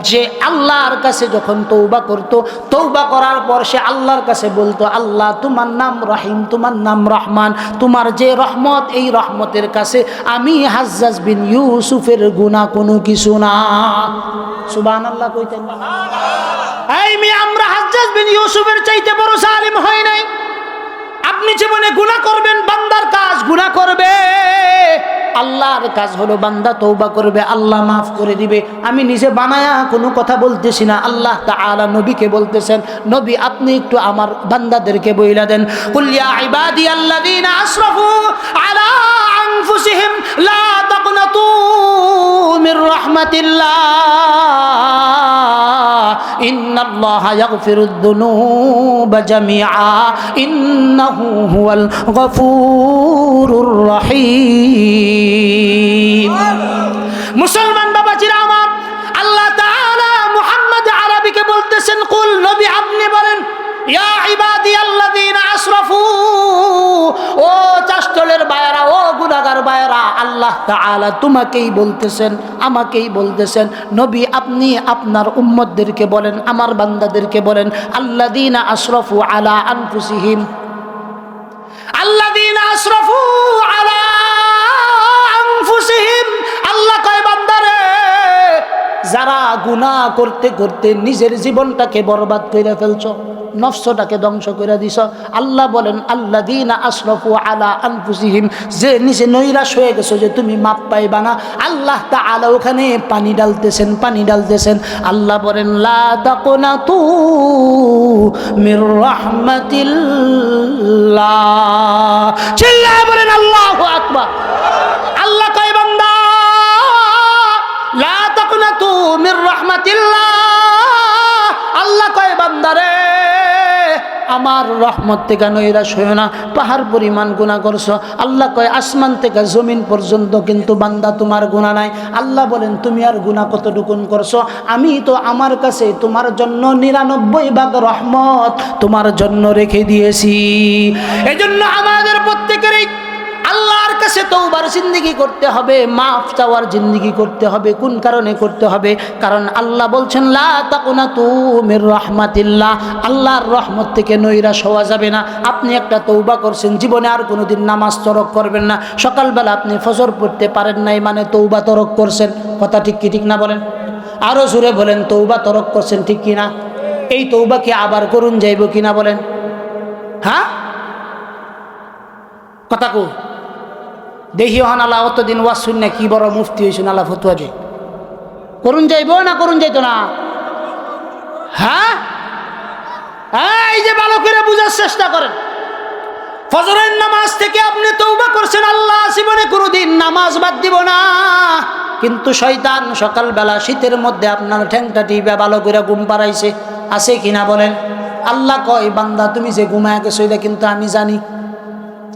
[SPEAKER 1] যে আল্লাহর কাছে যখন তওবা করত, তওবা করার পর সে আল্লাহর কাছে বলতো আল্লাহ তোমার নাম রহিম, তোমার নাম রহমান, তোমার যে রহমত এই রহমতের কাছে আমি হাজ্জাজ বিন ইউসুফের গুনাহ কোনো কিছু না। সুবহানাল্লাহ কইতেন। এই মিয়া আমরা হাজ্জাজ বিন ইউসুফের চাইতে বড় জালিম হয় নাই। আপনি জীবনে গুনাহ করবেন, বান্দার কাজ গুনাহ করবে, আল্লাহর কাজ হলো বান্দা তওবা করবে, আল্লাহ মাফ করে দিবে। আমি নিজে বানায়া কোনো কথা বলতেছি না, আল্লাহ তাআলা নবীকে বলতেছেন নবী আপনি একটু আমার বান্দাদেরকে বইলা দেন কুল ইয়া ইবাদিয়াল্লাযীনা আসরাফু আলা আনফুসিহিম লা তাকনাতু মির রাহমাতিল্লাহ ইন্নাল্লাহা ইয়াগফিরুদ যুনুবা জামিআ ইন্নাহু হুয়াল গফুরুর রহিম। মুসলমান বাবাজিরা আমার, আল্লাহ তাআলা মুহাম্মদ আরবিকে বলতেছেন, কুল, নবী আপনি বলেন, ইয়া ইবাদিয়াল্লাযীনা আসরাফু, ও চাষতলের বায়রা, ও গুনাহগার বায়রা, আল্লাহ তাআলা তোমাকেই বলতেছেন, আমাকেই বলতেছেন। নবী আপনি আপনার উম্মতদেরকে বলেন, আমার বান্দাদেরকে বলেন, আল্লাযীনা আসরাফু আলা আনফুসিহিম, আল্লাযীনা আসরাফু আলা আনফুসিহিম। আল্লাহ কয় বান্দারে, যারা গুনাহ করতে করতে নিজের জীবনটাকে বরবাদ করে ফেলছো, নফসটাকে ধ্বংস করে দিছ, আল্লাহ বলেন আল্লাযীনা আসরাফু আলা আনফুসিহিম, যে নিজে নৈরাশ হয়ে গেছো যে তুমি মাপ পাইবা না, আল্লাহ তাআলা ওখানে পানি ডালতেছেন, পানি ডালতেছেন। আল্লাহ বলেন লা তাকুনাতু মির রাহমাতিল্লাহ। চিল্লায়ে বলেন আল্লাহু আকবার। আল্লাহ কয় বান্দা, লা তাকুনাতু মির রাহমাতিল্লাহ। আল্লাহ কয় বান্দারে, আমার রহমত থেকে নৈরাশ হইও না। পাহাড় পরিমাণ গুনাহ করছো, আল্লাহ কয় আসমান থেকে জমিন পর্যন্ত কিন্তু বান্দা তোমার গুনাহ নাই। আল্লাহ বলেন তুমি আর গুনাহ কতটুকুন করছো, আমি তো আমার কাছে তোমার জন্য 99 ভাগ রহমত তোমার জন্য রেখে দিয়েছি। এজন্য আমাদের প্রত্যেকেরই আল্লাহর কাছে তওবার জিন্দেগি করতে হবে, মাফ চাওয়ার জিন্দেগি করতে হবে। কোন কারণে করতে হবে? কারণ আল্লাহ বলছেন লা তাকুনাতু মির রাহমাতিল্লাহ, আল্লাহর রহমত থেকে নৈরাশ হওয়া যাবে না। আপনি একটা তওবা করছেন, জীবনে আর কোনোদিন নামাজ তরক করবেন না। সকালবেলা আপনি ফজর পড়তে পারেন নাই, মানে তওবা তরক করছেন। কথা ঠিক কি ঠিক না বলেন? আরো জোরে বলেন, তওবা তরক করছেন, ঠিক কি না? এই তওবা কি আবার করুন যাইব কিনা বলেন? হ্যাঁ, কথা কো দেখি হন। আল্লাহ অতদিন ওয়াজ শুন না, কি বড় মুফতি হয়েছেন, আল্লাহ ফতুয়া যে করুন যাইব না করুন যাইতো না? হ্যাঁ, এই যে ভালো করে বুঝার চেষ্টা করেন। ফজরের নামাজ থেকে আপনি তওবা করছেন, আল্লাহ জীবনে কোনোদিন নামাজ বাদ দিব না। কিন্তু শয়তান সকালবেলা শীতের মধ্যে আপনার ঠ্যাংটা টিপে ভালো করে ঘুম পাড়াইছে, আছে কিনা বলেন? আল্লাহ কয় বান্দা তুমি যে ঘুমায় গেছো এটা কিন্তু আমি জানি।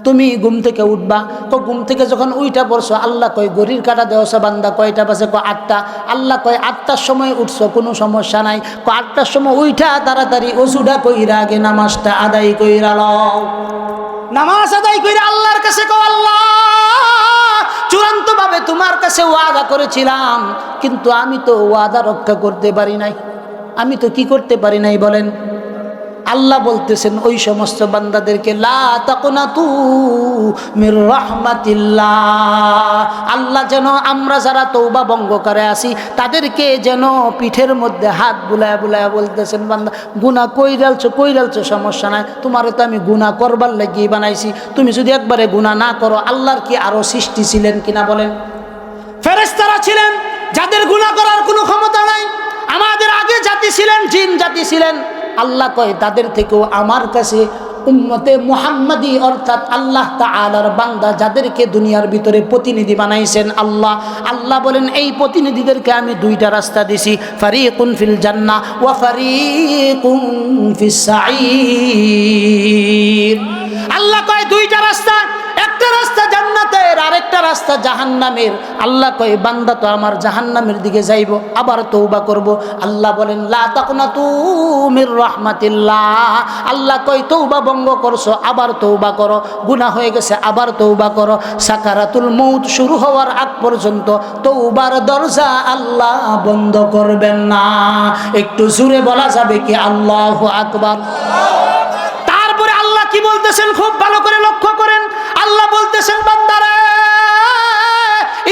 [SPEAKER 1] তুমি ঘুম থেকে উঠবা, ঘুম থেকে যখন উইটা পড়ছো, আল্লাহ কয় গড়ির কাটা দেওয়া বান্দা কয়টা বাজে? 8টা। আল্লাহ কয় 8টার সময় উঠছো, কোনো সমস্যা নাই। 8টার সময় উইঠা তাড়াতাড়ি ওজুটা কইরা আগে নামাজটা আদায় কইরা লও। নামাজ আদায় কইরা আল্লাহর কাছে কও, আল্লাহ চূড়ান্তভাবে তোমার কাছে ওয়াদা করেছিলাম, কিন্তু আমি তো ওয়াদা রক্ষা করতে পারি নাই। আমি তো কি করতে পারি নাই বলেন? আল্লাহ বলতেছেন ওই সমস্ত বান্দাদেরকে লা তাকুনাতু মির রাহমাতিল্লাহ। আল্লাহ যেন আমরা যারা তওবা ভঙ্গ করে আসি তাদেরকে যেন পিঠের মধ্যে হাত বুলায় বুলায় বলতেছেন, বান্দা গুনাহ কইরালছো সমস্যা নাই, তোমারে তো আমি গুনাহ করবার লাগিয়ে বানাইছি। তুমি যদি একবারে গুনাহ না করো, আল্লাহর কি আরো সৃষ্টি ছিলেন কিনা বলেন? ফেরেশতারা ছিলেন যাদের গুনাহ করার কোনো ক্ষমতা নাই। আমাদের আগে জাতি ছিলেন, জিন জাতি ছিলেন। আল্লাহ কয় তাদের থেকেও আমার কাছে উম্মতে মুহাম্মাদি অর্থাৎ আল্লাহ তাআলার বান্দা যাদেরকে দুনিয়ার ভিতরে প্রতিনিধি বানাইছেন আল্লাহ, আল্লাহ বলেন এই প্রতিনিধিদেরকে আমি দুইটা রাস্তা দিছি, ফারিকুন ফিল জান্নাহ ওয়া ফারিকুন ফিস সাঈর। আল্লাহ কয় দুইটা রাস্তা, একটা রাস্তা জান্নাতের, আরেকটা রাস্তা জাহান্নামের। আল্লাহ কয় বান্দা তো আমার জাহান্নামের দিকে যাইব, আবার তওবা করব। আল্লাহ বলেন লা তাকুনাতু মির রাহমাতিল্লাহ। আল্লাহ কয় তওবা ভঙ্গ করছো, আবার তওবা করো। গুনাহ হয়ে গেছে, আবার তওবা করো। সাকারাতুল মউত শুরু হওয়ার আগ পর্যন্ত তওবার দরজা আল্লাহ বন্ধ করবেন না। একটু জোরে বলা যাবে কি আল্লাহু আকবার? তারপরে আল্লাহ কি বলতেছেন খুব ভালো করে লক্ষ্য করেন। আল্লাহ বলতেছেন বান্দারে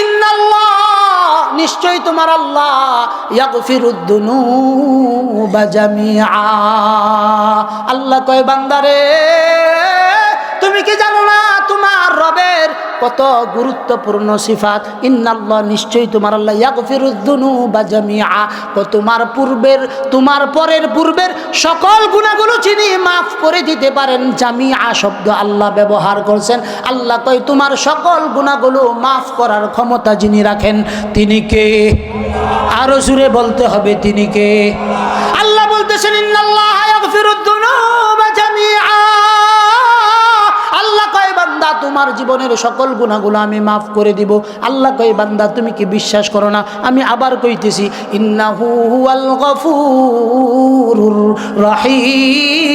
[SPEAKER 1] ইন্নাল্লাহ, নিশ্চয়ই তোমার আল্লাহ ইয়াগফিরুদ যুনুবা জামিআ। আল্লাহ কয় বান্দারে তুমি কি জানো না তোমার রবের কত গুরুত্বপূর্ণ সিফাত? ইন্নাল্লাহ, নিশ্চয়ই তোমার আল্লাহ ইয়াগফিরুদ যুনুবা জামিআ, তোমার পূর্বের তোমার পূর্বের সকল গুনাহগুলো যিনি মাফ করে দিতে পারেন। জামিআ শব্দ আল্লাহ ব্যবহার করছেন। আল্লাহ কয় তোমার সকল গুনাহগুলো মাফ করার ক্ষমতা যিনি রাখেন তিনি কে? আরো জোরে বলতে হবে তিনি কে? আল্লাহ আমার জীবনের সকল গুনাহগুলো আমি মাফ করে দিব। আল্লাহ কয় বান্দা তুমি কি বিশ্বাস করো না? আমি আবার কইতেছি, ইন্নাহু হুয়াল গফুরুর রহিম।